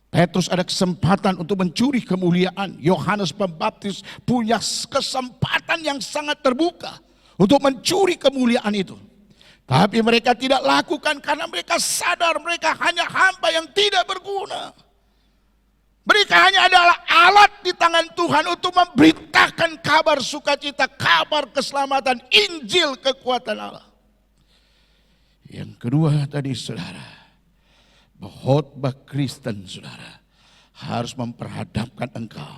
Petrus ada kesempatan untuk mencuri kemuliaan. Yohanes Pembaptis punya kesempatan yang sangat terbuka untuk mencuri kemuliaan itu. Tapi mereka tidak lakukan karena mereka sadar mereka hanya hamba yang tidak berguna. Mereka hanya adalah alat di tangan Tuhan untuk memberitakan kabar sukacita, kabar keselamatan, Injil kekuatan Allah. Yang kedua tadi saudara, khotbah Kristen saudara harus memperhadapkan engkau.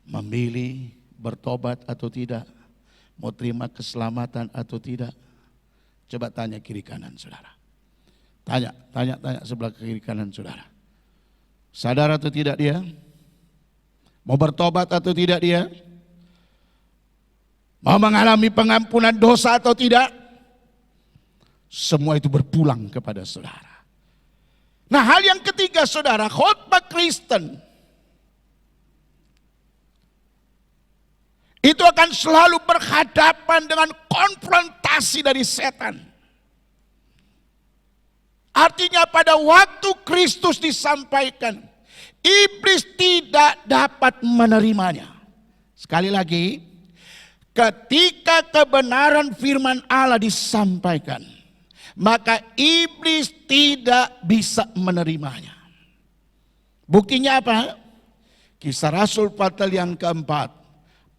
Memilih bertobat atau tidak, mau terima keselamatan atau tidak. Coba tanya kiri kanan saudara. Tanya sebelah kiri kanan saudara. Sadar atau tidak dia? Mau bertobat atau tidak dia? Mau mengalami pengampunan dosa atau tidak? Semua itu berpulang kepada saudara. Nah, hal yang ketiga saudara, khotbah Kristen itu akan selalu berhadapan dengan konfrontasi dari setan. Artinya pada waktu Kristus disampaikan, iblis tidak dapat menerimanya. Sekali lagi, ketika kebenaran firman Allah disampaikan, maka iblis tidak bisa menerimanya. Buktinya apa? Kisah Rasul pasal yang keempat,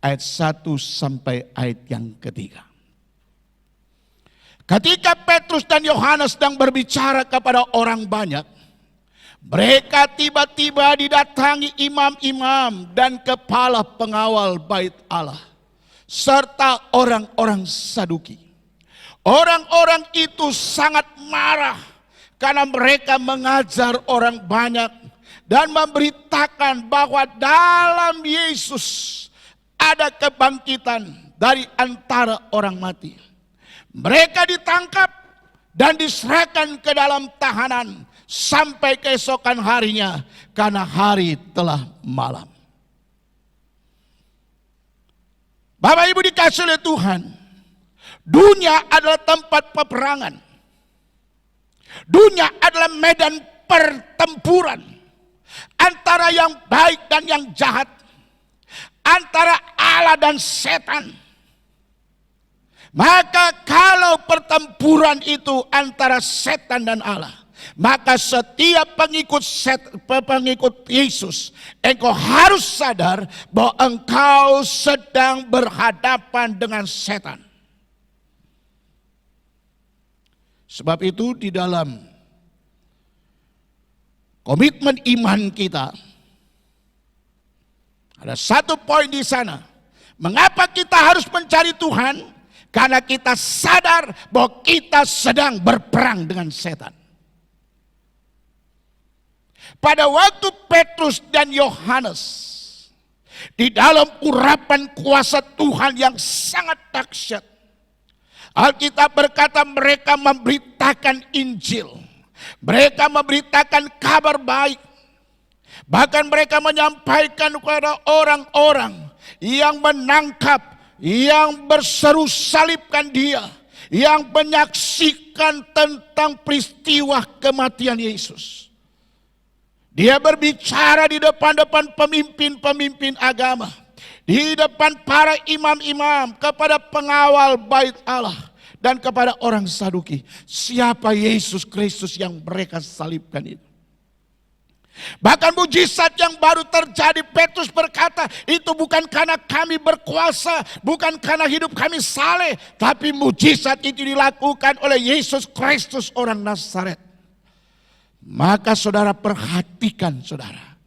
ayat 1 sampai ayat yang ketiga. Ketika Petrus dan Yohanes sedang berbicara kepada orang banyak, mereka tiba-tiba didatangi imam-imam dan kepala pengawal bait Allah, serta orang-orang Saduki. Orang-orang itu sangat marah karena mereka mengajar orang banyak dan memberitakan bahwa dalam Yesus ada kebangkitan dari antara orang mati. Mereka ditangkap dan diserahkan ke dalam tahanan sampai keesokan harinya karena hari telah malam. Bapak Ibu dikasih oleh Tuhan, dunia adalah tempat peperangan. Dunia adalah medan pertempuran antara yang baik dan yang jahat, antara Allah dan setan. Maka kalau pertempuran itu antara setan dan Allah, maka setiap pengikut Yesus, engkau harus sadar bahwa engkau sedang berhadapan dengan setan. Sebab itu di dalam komitmen iman kita ada satu poin di sana. Mengapa kita harus mencari Tuhan? Karena kita sadar bahwa kita sedang berperang dengan setan. Pada waktu Petrus dan Yohanes di dalam urapan kuasa Tuhan yang sangat dahsyat, Alkitab berkata mereka memberitakan Injil. Mereka memberitakan kabar baik. Bahkan mereka menyampaikan kepada orang-orang yang menangkap, yang berseru salibkan dia, yang menyaksikan tentang peristiwa kematian Yesus. Dia berbicara di depan-depan pemimpin-pemimpin agama, di depan para imam-imam, kepada pengawal bait Allah, dan kepada orang Saduki. Siapa Yesus Kristus yang mereka salibkan itu? Bahkan mujizat yang baru terjadi, Petrus berkata, itu bukan karena kami berkuasa, bukan karena hidup kami saleh, tapi mujizat itu dilakukan oleh Yesus Kristus orang Nazaret. Maka saudara perhatikan saudara,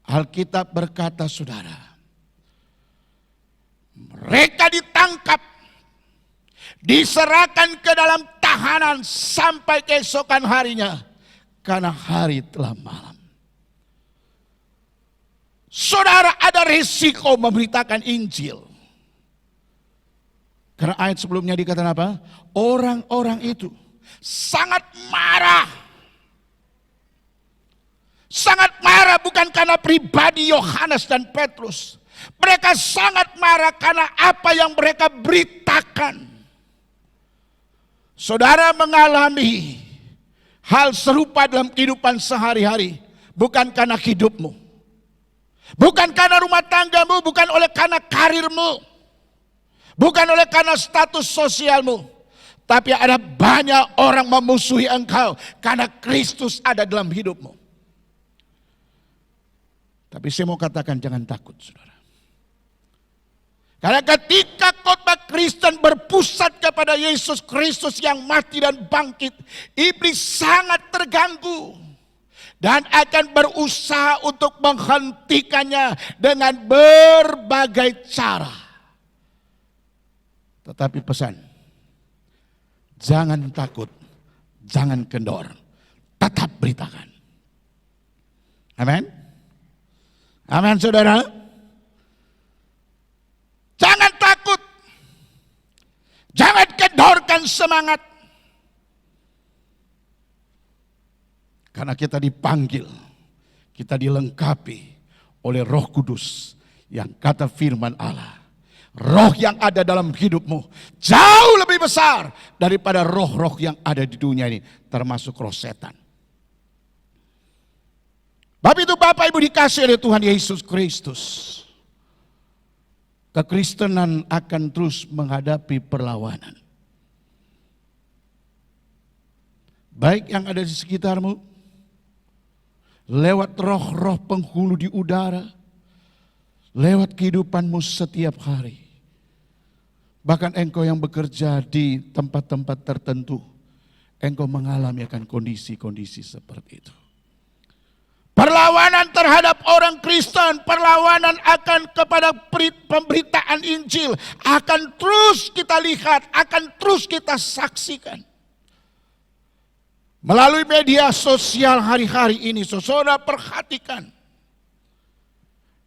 Alkitab berkata saudara, mereka ditangkap, diserahkan ke dalam tahanan sampai keesokan harinya, karena hari telah malam. Saudara, ada risiko memberitakan Injil. Karena ayat sebelumnya dikatakan apa? Orang-orang itu sangat marah. Sangat marah bukan karena pribadi Yohanes dan Petrus. Mereka sangat marah karena apa yang mereka beritakan. Saudara mengalami hal serupa dalam kehidupan sehari-hari. Bukan karena hidupmu. Bukan karena rumah tanggamu, bukan oleh karena karirmu, bukan oleh karena status sosialmu. Tapi ada banyak orang memusuhi engkau karena Kristus ada dalam hidupmu. Tapi saya mau katakan jangan takut saudara. Karena ketika khotbah Kristen berpusat kepada Yesus Kristus yang mati dan bangkit, iblis sangat terganggu. Dan akan berusaha untuk menghentikannya dengan berbagai cara. Tetapi pesan, jangan takut, jangan kendor, tetap beritakan. Amin. Amin saudara. Jangan takut, jangan kendorkan semangat. Karena kita dipanggil, kita dilengkapi oleh Roh Kudus yang kata firman Allah. Roh yang ada dalam hidupmu jauh lebih besar daripada roh-roh yang ada di dunia ini, termasuk roh setan. Bab itu Bapak Ibu dikasih oleh Tuhan Yesus Kristus. Kekristenan akan terus menghadapi perlawanan. Baik yang ada di sekitarmu, lewat roh-roh penghulu di udara, lewat kehidupanmu setiap hari. Bahkan engkau yang bekerja di tempat-tempat tertentu, engkau mengalami akan kondisi-kondisi seperti itu. Perlawanan terhadap orang Kristen, perlawanan akan kepada pemberitaan Injil akan terus kita lihat, akan terus kita saksikan. Melalui media sosial hari-hari ini, saudara perhatikan.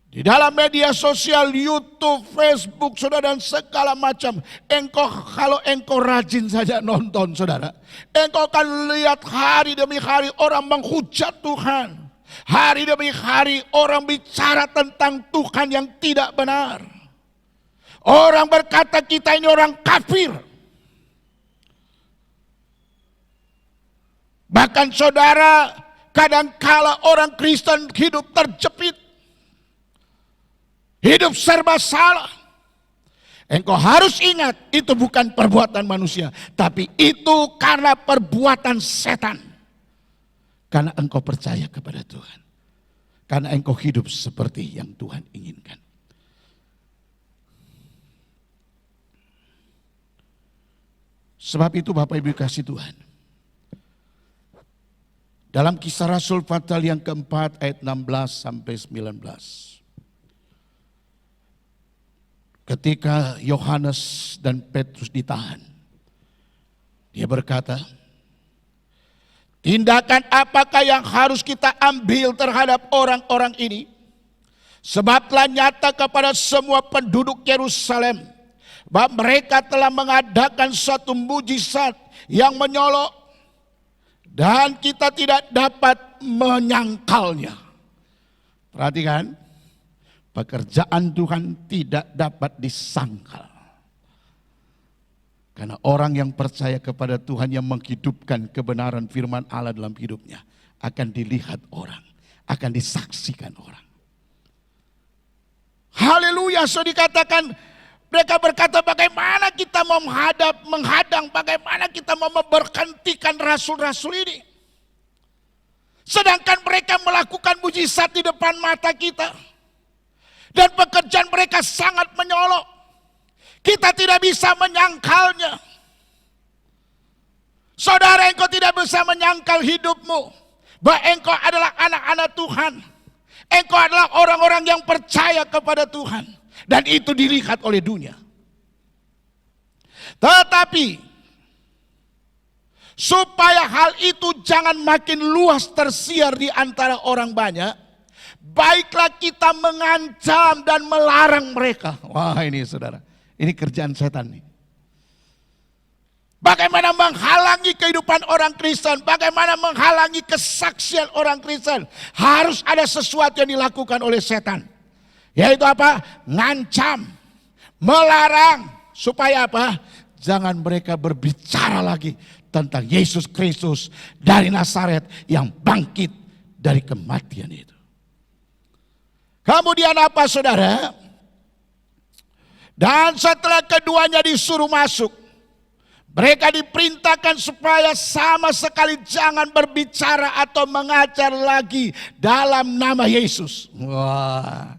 Di dalam media sosial, YouTube, Facebook, saudara, dan segala macam. Kalau engkau rajin saja nonton, saudara. Engkau akan lihat hari demi hari orang menghujat Tuhan. Hari demi hari orang bicara tentang Tuhan yang tidak benar. Orang berkata kita ini orang kafir. Bahkan saudara, kadangkala orang Kristen hidup terjepit. Hidup serba salah. Engkau harus ingat, itu bukan perbuatan manusia, tapi itu karena perbuatan setan. Karena engkau percaya kepada Tuhan. Karena engkau hidup seperti yang Tuhan inginkan. Sebab itu Bapak Ibu kasih Tuhan. Dalam Kisah Rasul pasal yang keempat ayat 16 sampai 19. Ketika Yohanes dan Petrus ditahan, dia berkata, tindakan apakah yang harus kita ambil terhadap orang-orang ini? Sebab telah nyata kepada semua penduduk Yerusalem bahwa mereka telah mengadakan suatu mujizat yang menyolok dan kita tidak dapat menyangkalnya. Perhatikan. Pekerjaan Tuhan tidak dapat disangkal. Karena orang yang percaya kepada Tuhan yang menghidupkan kebenaran firman Allah dalam hidupnya akan dilihat orang, akan disaksikan orang. Haleluya, so dikatakan mereka berkata bagaimana kita mau menghadang, bagaimana kita mau memberhentikan rasul-rasul ini. Sedangkan mereka melakukan mujizat di depan mata kita. Dan pekerjaan mereka sangat menyolok. Kita tidak bisa menyangkalnya. Saudara, engkau tidak bisa menyangkal hidupmu. Bahwa engkau adalah anak-anak Tuhan. Engkau adalah orang-orang yang percaya kepada Tuhan. Dan itu dilihat oleh dunia. Tetapi supaya hal itu jangan makin luas tersiar di antara orang banyak, baiklah kita mengancam dan melarang mereka. Wah ini saudara, ini kerjaan setan nih. Bagaimana menghalangi kehidupan orang Kristen, bagaimana menghalangi kesaksian orang Kristen. Harus ada sesuatu yang dilakukan oleh setan. Yaitu apa? Ngancam, melarang. Supaya apa? Jangan mereka berbicara lagi tentang Yesus Kristus dari Nazaret yang bangkit dari kematian itu. Kemudian apa saudara? Dan setelah keduanya disuruh masuk, mereka diperintahkan supaya sama sekali jangan berbicara atau mengajar lagi dalam nama Yesus. Wah,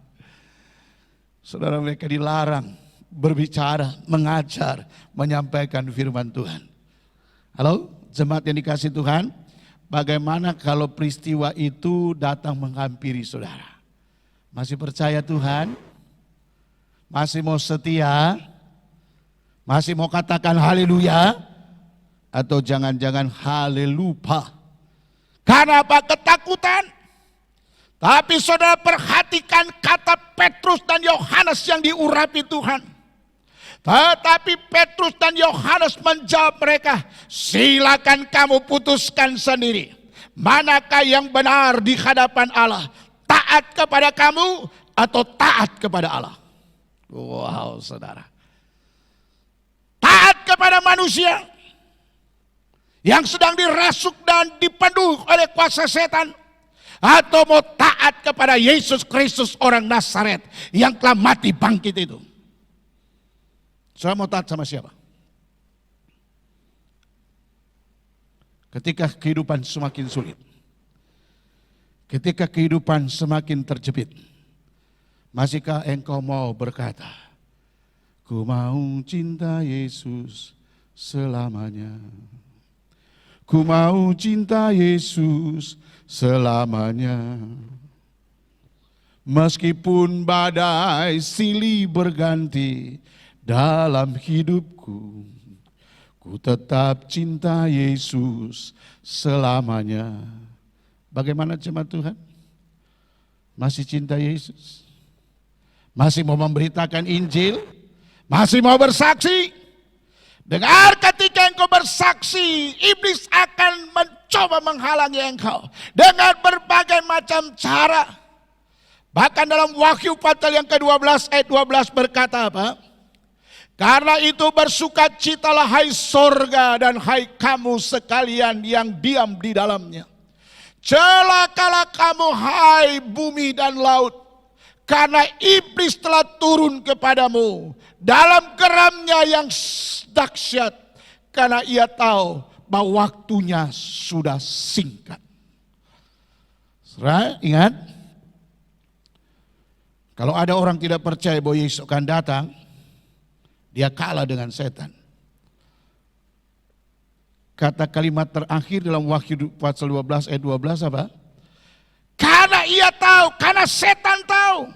saudara, mereka dilarang berbicara, mengajar, menyampaikan firman Tuhan. Halo, jemaat yang dikasih Tuhan, bagaimana kalau peristiwa itu datang menghampiri saudara? Masih percaya Tuhan? Masih mau setia? Masih mau katakan haleluya? Atau jangan-jangan halelupa? Karena apa? Ketakutan. Tapi saudara perhatikan kata Petrus dan Yohanes yang diurapi Tuhan. Tetapi Petrus dan Yohanes menjawab mereka, silakan kamu putuskan sendiri. Manakah yang benar di hadapan Allah? Taat kepada kamu atau taat kepada Allah? Wow saudara. Taat kepada manusia yang sedang dirasuk dan dipenuhi oleh kuasa setan. Atau mau taat kepada Yesus Kristus orang Nazaret yang telah mati bangkit itu. Saudara mau taat sama siapa? Ketika kehidupan semakin sulit. Ketika kehidupan semakin terjepit, masihkah engkau mau berkata, Ku mau cinta Yesus selamanya. Ku mau cinta Yesus selamanya. Meskipun badai silih berganti dalam hidupku, ku tetap cinta Yesus selamanya. Bagaimana jemaat Tuhan? Masih cinta Yesus? Masih mau memberitakan Injil? Masih mau bersaksi? Dengar, ketika engkau bersaksi, iblis akan mencoba menghalangi engkau dengan berbagai macam cara. Bahkan dalam Wahyu pasal yang ke-12 ayat 12 berkata apa? Karena itu bersukacitalah hai sorga dan hai kamu sekalian yang diam di dalamnya. Celakalah kamu hai bumi dan laut, karena iblis telah turun kepadamu dalam geramnya yang dahsyat, karena ia tahu bahwa waktunya sudah singkat. Saudara, ingat, kalau ada orang tidak percaya bahwa Yesus akan datang, dia kalah dengan setan. Kata kalimat terakhir dalam Wahyu pasal 12 ayat 12 apa? Karena ia tahu, karena setan tahu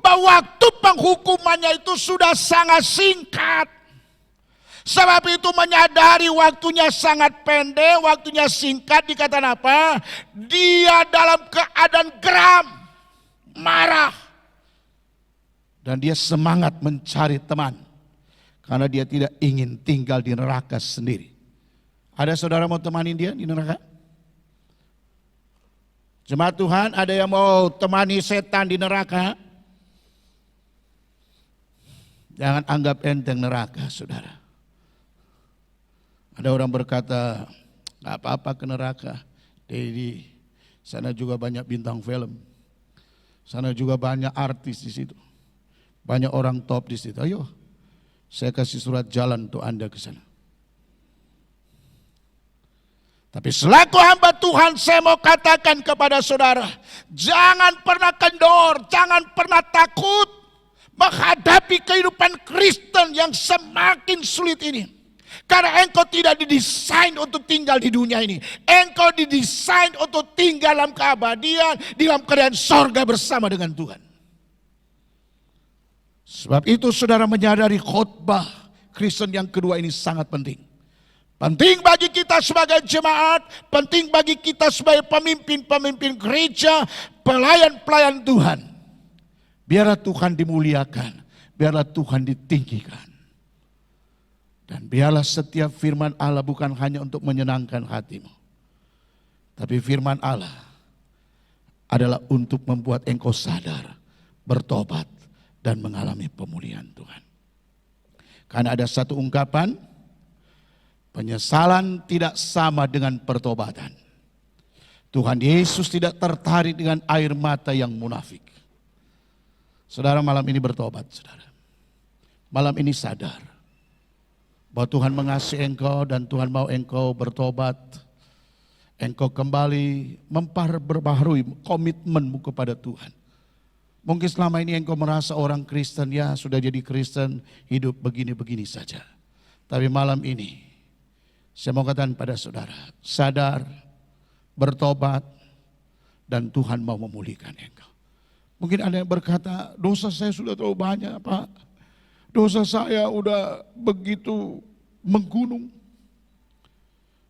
bahwa waktu penghukumannya itu sudah sangat singkat. Sebab itu menyadari waktunya sangat pendek, waktunya singkat, dikatakan apa? Dia dalam keadaan geram, marah. Dan dia semangat mencari teman. Karena dia tidak ingin tinggal di neraka sendiri. Ada saudara mau temani dia di neraka? Jemaat Tuhan, ada yang mau temani setan di neraka? Jangan anggap enteng neraka, saudara. Ada orang berkata, gak apa-apa ke neraka. Di sana juga banyak bintang film. Sana juga banyak artis di situ. Banyak orang top di situ. Ayo, saya kasih surat jalan untuk Anda ke sana. Tapi selaku hamba Tuhan, saya mau katakan kepada saudara, jangan pernah kendor, jangan pernah takut menghadapi kehidupan Kristen yang semakin sulit ini. Karena engkau tidak didesain untuk tinggal di dunia ini. Engkau didesain untuk tinggal dalam keabadian, di dalam kerajaan sorga bersama dengan Tuhan. Sebab itu saudara menyadari khotbah Kristen yang kedua ini sangat penting. Penting bagi kita sebagai jemaat, penting bagi kita sebagai pemimpin-pemimpin gereja, pelayan-pelayan Tuhan. Biarlah Tuhan dimuliakan, biarlah Tuhan ditinggikan. Dan biarlah setiap firman Allah bukan hanya untuk menyenangkan hatimu. Tapi firman Allah adalah untuk membuat engkau sadar, bertobat, dan mengalami pemulihan Tuhan. Karena ada satu ungkapan, penyesalan tidak sama dengan pertobatan. Tuhan Yesus tidak tertarik dengan air mata yang munafik. Saudara, malam ini bertobat, saudara. Malam ini sadar bahwa Tuhan mengasihi engkau dan Tuhan mau engkau bertobat. Engkau kembali memperbaharui komitmenmu kepada Tuhan. Mungkin selama ini engkau merasa orang Kristen, ya sudah jadi Kristen, hidup begini-begini saja. Tapi malam ini, saya mau katakan pada saudara, sadar, bertobat, dan Tuhan mau memulihkan engkau. Mungkin ada yang berkata, dosa saya sudah terlalu banyak, Pak. Dosa saya udah begitu menggunung.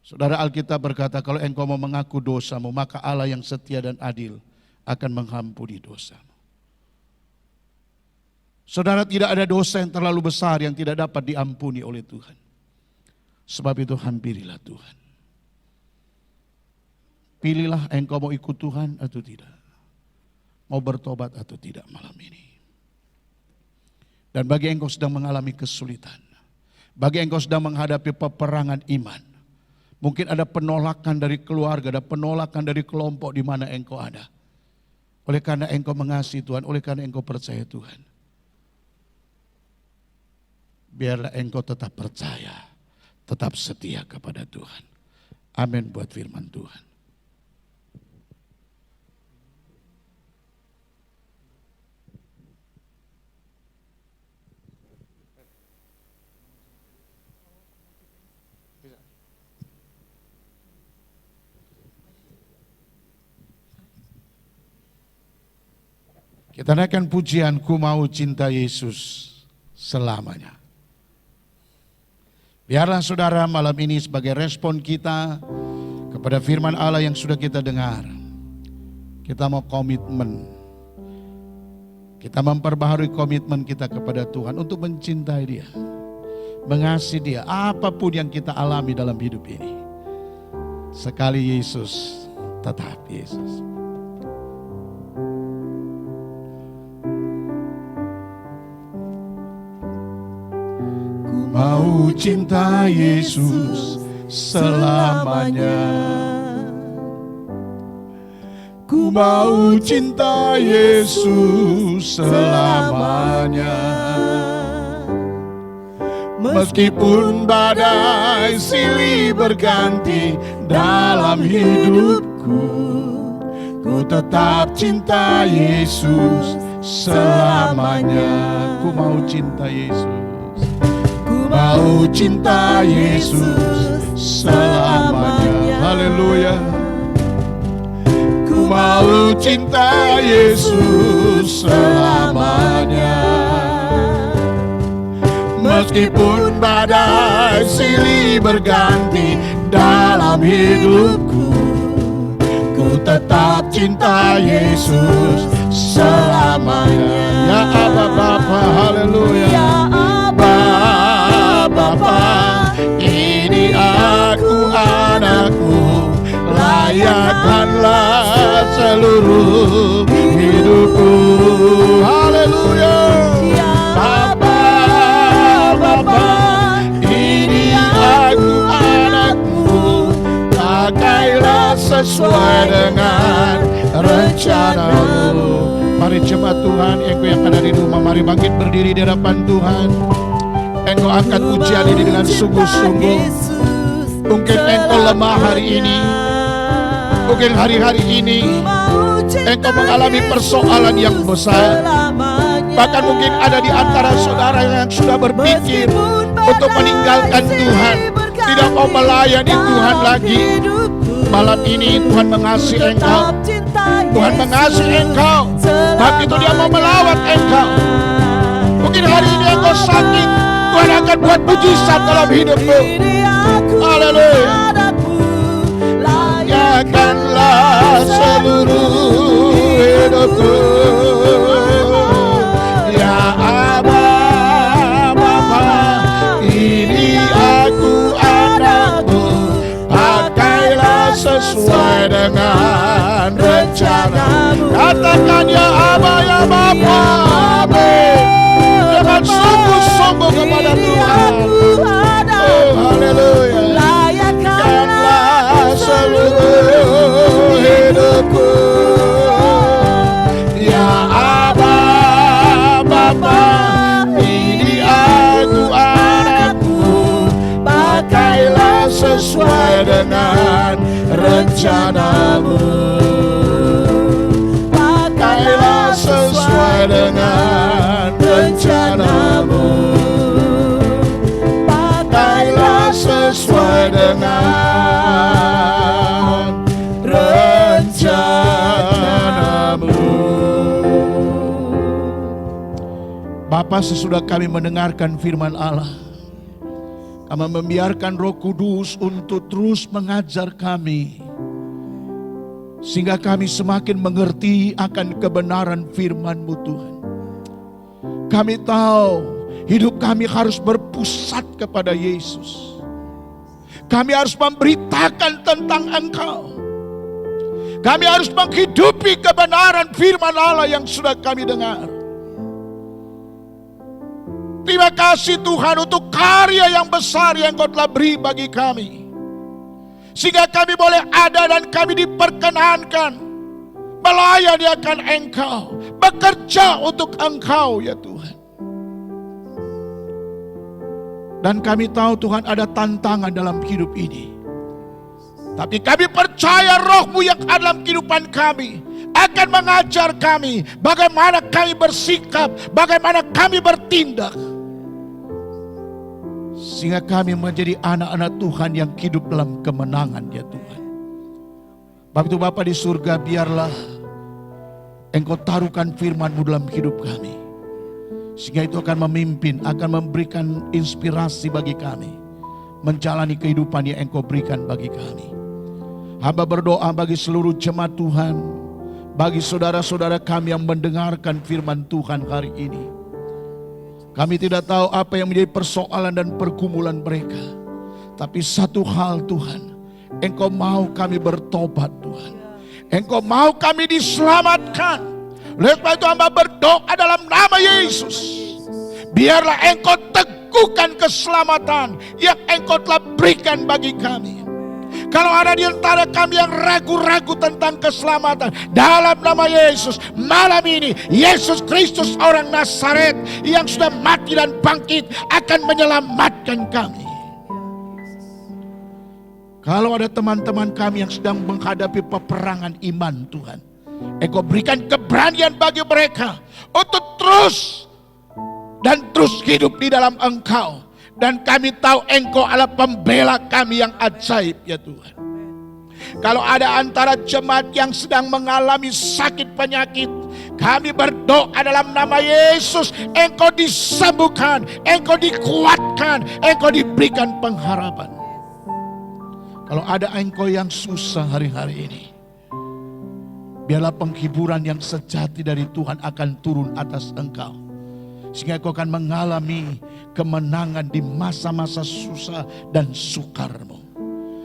Saudara, Alkitab berkata, kalau engkau mau mengaku dosamu, maka Allah yang setia dan adil akan mengampuni dosamu. Saudara, tidak ada dosa yang terlalu besar yang tidak dapat diampuni oleh Tuhan. Sebab itu hampirilah Tuhan. Pilihlah engkau mau ikut Tuhan atau tidak. Mau bertobat atau tidak malam ini. Dan bagi engkau sedang mengalami kesulitan. Bagi engkau sedang menghadapi peperangan iman. Mungkin ada penolakan dari keluarga, ada penolakan dari kelompok di mana engkau ada. Oleh karena engkau mengasihi Tuhan, oleh karena engkau percaya Tuhan. Biarlah engkau tetap percaya, tetap setia kepada Tuhan. Amin buat firman Tuhan. Kita naikkan pujian, ku mau cinta Yesus selamanya. Biarlah saudara malam ini sebagai respon kita kepada firman Allah yang sudah kita dengar. Kita mau komitmen. Kita memperbaharui komitmen kita kepada Tuhan untuk mencintai Dia. Mengasihi Dia, apapun yang kita alami dalam hidup ini. Sekali Yesus, tetap Yesus. Mau cinta Yesus selamanya. Ku mau cinta Yesus selamanya. Meskipun badai silih berganti dalam hidupku, ku tetap cinta Yesus selamanya. Ku mau cinta Yesus. Mau cinta Yesus selamanya. Haleluya. Ku mau cinta Yesus selamanya. Meskipun badai silih berganti dalam hidupku, ku tetap cinta Yesus selamanya. Ya Aba Bapa, haleluya. Bapa, ini aku anakmu, layakkanlah seluruh hidupku. Haleluya. Bapa, ini aku anakmu, pakailah sesuai dengan rencanamu. Mari jemaat Tuhan, engkau yang ada di rumah, mari bangkit berdiri di hadapan Tuhan. Engkau angkat pujian ini dengan sungguh-sungguh. Mungkin engkau lemah hari ini, mungkin hari-hari ini engkau mengalami persoalan yang besar. Bahkan mungkin ada di antara saudara yang sudah berpikir untuk meninggalkan Tuhan, tidak mau melayani Tuhan lagi. Malam ini Tuhan mengasihi engkau, Tuhan mengasihi engkau, tapi itu Dia mau melawat engkau. Mungkin hari ini engkau sakit, Tuhan akan buat mujizat dalam hidupmu. Haleluya. Layakkanlah seluruh hidupku. Ya Aba Bapa, ini aku anakmu, pakailah sesuai dengan rencanamu. Katakan ya Aba, ya Bapa, amin. Dengan sungguh-sungguh kepada Tuhan. Oh haleluya. Layakkanlah seluruh hidupku. Ya Aba Bapa, ini aku anakmu, pakailah sesuai dengan rencanamu. Pakailah sesuai dengan rencanamu. Pakailah sesuai dengan rencanamu. Bapa, sesudah kami mendengarkan firman Allah, kami membiarkan Roh Kudus untuk terus mengajar kami, sehingga kami semakin mengerti akan kebenaran firman-Mu Tuhan. Kami tahu hidup kami harus berpusat kepada Yesus. Kami harus memberitakan tentang Engkau. Kami harus menghidupi kebenaran firman Allah yang sudah kami dengar. Terima kasih Tuhan untuk karya yang besar yang Kau telah beri bagi kami, sehingga kami boleh ada dan kami diperkenankan melayani akan Engkau, bekerja untuk Engkau ya Tuhan. Dan kami tahu Tuhan ada tantangan dalam hidup ini, tapi kami percaya Roh-Mu yang ada dalam kehidupan kami akan mengajar kami bagaimana kami bersikap, bagaimana kami bertindak, sehingga kami menjadi anak-anak Tuhan yang hidup dalam kemenangan ya Tuhan. Bapak itu Bapa di surga, biarlah Engkau taruhkan firman-Mu dalam hidup kami. Sehingga itu akan memimpin, akan memberikan inspirasi bagi kami. Menjalani kehidupan yang Engkau berikan bagi kami. Hamba berdoa bagi seluruh jemaat Tuhan. Bagi saudara-saudara kami yang mendengarkan firman Tuhan hari ini. Kami tidak tahu apa yang menjadi persoalan dan pergumulan mereka. Tapi satu hal Tuhan, Engkau mau kami bertobat Tuhan. Engkau mau kami diselamatkan. Oleh sebab itu hamba berdoa dalam nama Yesus. Biarlah Engkau teguhkan keselamatan yang Engkau telah berikan bagi kami. Kalau ada di antara kami yang ragu-ragu tentang keselamatan, dalam nama Yesus, malam ini Yesus Kristus orang Nazaret yang sudah mati dan bangkit akan menyelamatkan kami. Kalau ada teman-teman kami yang sedang menghadapi peperangan iman Tuhan, Engkau berikan keberanian bagi mereka untuk terus hidup di dalam Engkau. Dan kami tahu Engkau adalah pembela kami yang ajaib ya Tuhan. Kalau ada antara jemaat yang sedang mengalami sakit penyakit, kami berdoa dalam nama Yesus, Engkau disembuhkan, Engkau dikuatkan, Engkau diberikan pengharapan. Kalau ada Engkau yang susah hari-hari ini, biarlah penghiburan yang sejati dari Tuhan akan turun atas Engkau. Sehingga Engkau akan mengalami kemenangan di masa-masa susah dan sukar-Mu.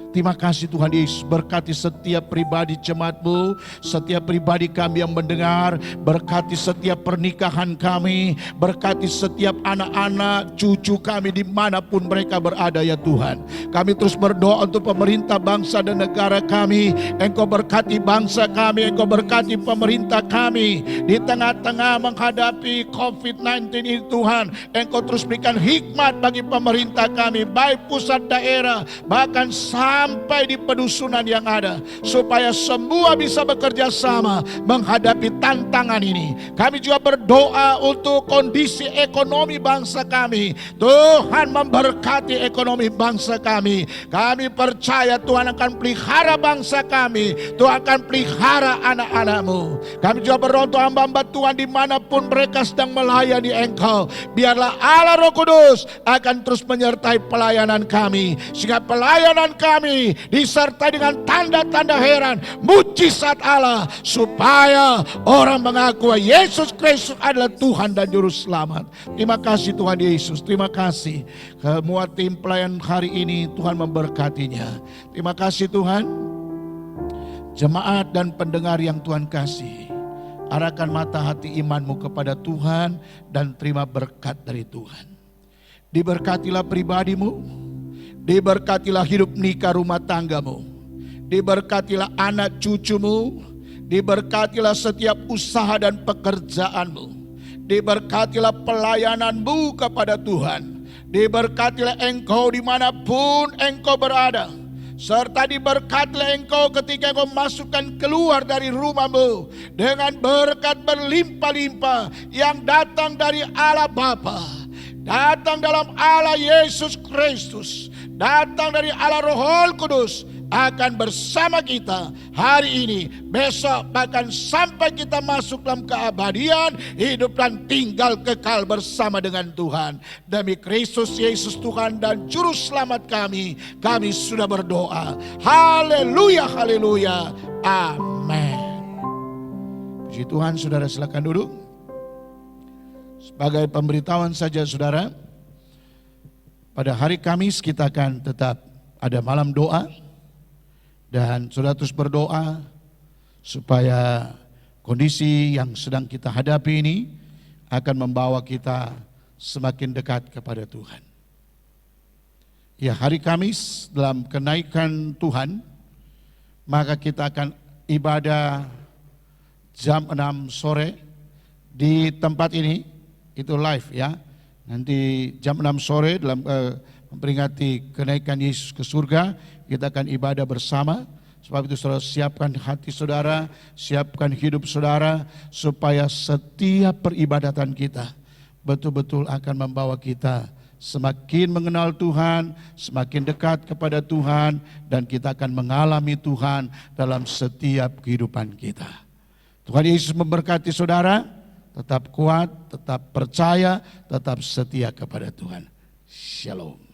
Terima kasih Tuhan Yesus, berkati setiap pribadi jemaat-Mu, setiap pribadi kami yang mendengar, berkati setiap pernikahan kami, berkati setiap anak-anak, cucu kami dimanapun mereka berada ya Tuhan. Kami terus berdoa untuk pemerintah bangsa dan negara kami. Engkau berkati bangsa kami, Engkau berkati pemerintah kami. Di tengah-tengah menghadapi COVID-19 ini Tuhan, Engkau terus berikan hikmat bagi pemerintah kami, baik pusat daerah, bahkan sampai di pedusunan yang ada, supaya semua bisa bekerja sama menghadapi tantangan ini. Kami juga berdoa untuk kondisi ekonomi bangsa kami. Tuhan memberkati ekonomi bangsa kami. Kami percaya Tuhan akan pelihara bangsa kami. Tuhan akan pelihara anak-anak-Mu. Kami juga berdoa untuk hamba-hamba Tuhan dimanapun mereka sedang melayani Engkau. Biarlah Allah Roh Kudus akan terus menyertai pelayanan kami, sehingga pelayanan kami disertai dengan tanda-tanda heran, mujizat Allah, supaya orang mengakui Yesus Kristus adalah Tuhan dan Juru Selamat. Terima kasih Tuhan Yesus, terima kasih. Semua tim pelayan hari ini Tuhan memberkatinya. Terima kasih Tuhan. Jemaat dan pendengar yang Tuhan kasih, arahkan mata hati imanmu kepada Tuhan dan terima berkat dari Tuhan. Diberkatilah pribadimu, diberkatilah hidup nikah rumah tanggamu, diberkatilah anak cucumu, diberkatilah setiap usaha dan pekerjaanmu, diberkatilah pelayananmu kepada Tuhan, diberkatilah engkau dimanapun engkau berada, serta diberkatilah engkau ketika engkau masukkan keluar dari rumahmu dengan berkat berlimpah-limpah yang datang dari Allah Bapa, datang dalam Allah Yesus Kristus, datang dari Allah Roh Kudus, akan bersama kita hari ini, besok, bahkan sampai kita masuk dalam keabadian, hidup dan tinggal kekal bersama dengan Tuhan. Demi Kristus Yesus Tuhan dan Juru Selamat kami sudah berdoa. Haleluya, haleluya, amin. Puji Tuhan, saudara silakan duduk. Sebagai pemberitahuan saja saudara, pada hari Kamis kita akan tetap ada malam doa. Dan saudara terus berdoa supaya kondisi yang sedang kita hadapi ini akan membawa kita semakin dekat kepada Tuhan. Ya, hari Kamis dalam kenaikan Tuhan, maka kita akan ibadah jam 6 sore di tempat ini, itu live ya. Nanti jam 6 sore dalam memperingati kenaikan Yesus ke surga, kita akan ibadah bersama. Sebab itu saudara siapkan hati saudara, siapkan hidup saudara, supaya setiap peribadatan kita betul-betul akan membawa kita semakin mengenal Tuhan, semakin dekat kepada Tuhan, dan kita akan mengalami Tuhan dalam setiap kehidupan kita. Tuhan Yesus memberkati saudara, tetap kuat, tetap percaya, tetap setia kepada Tuhan. Shalom.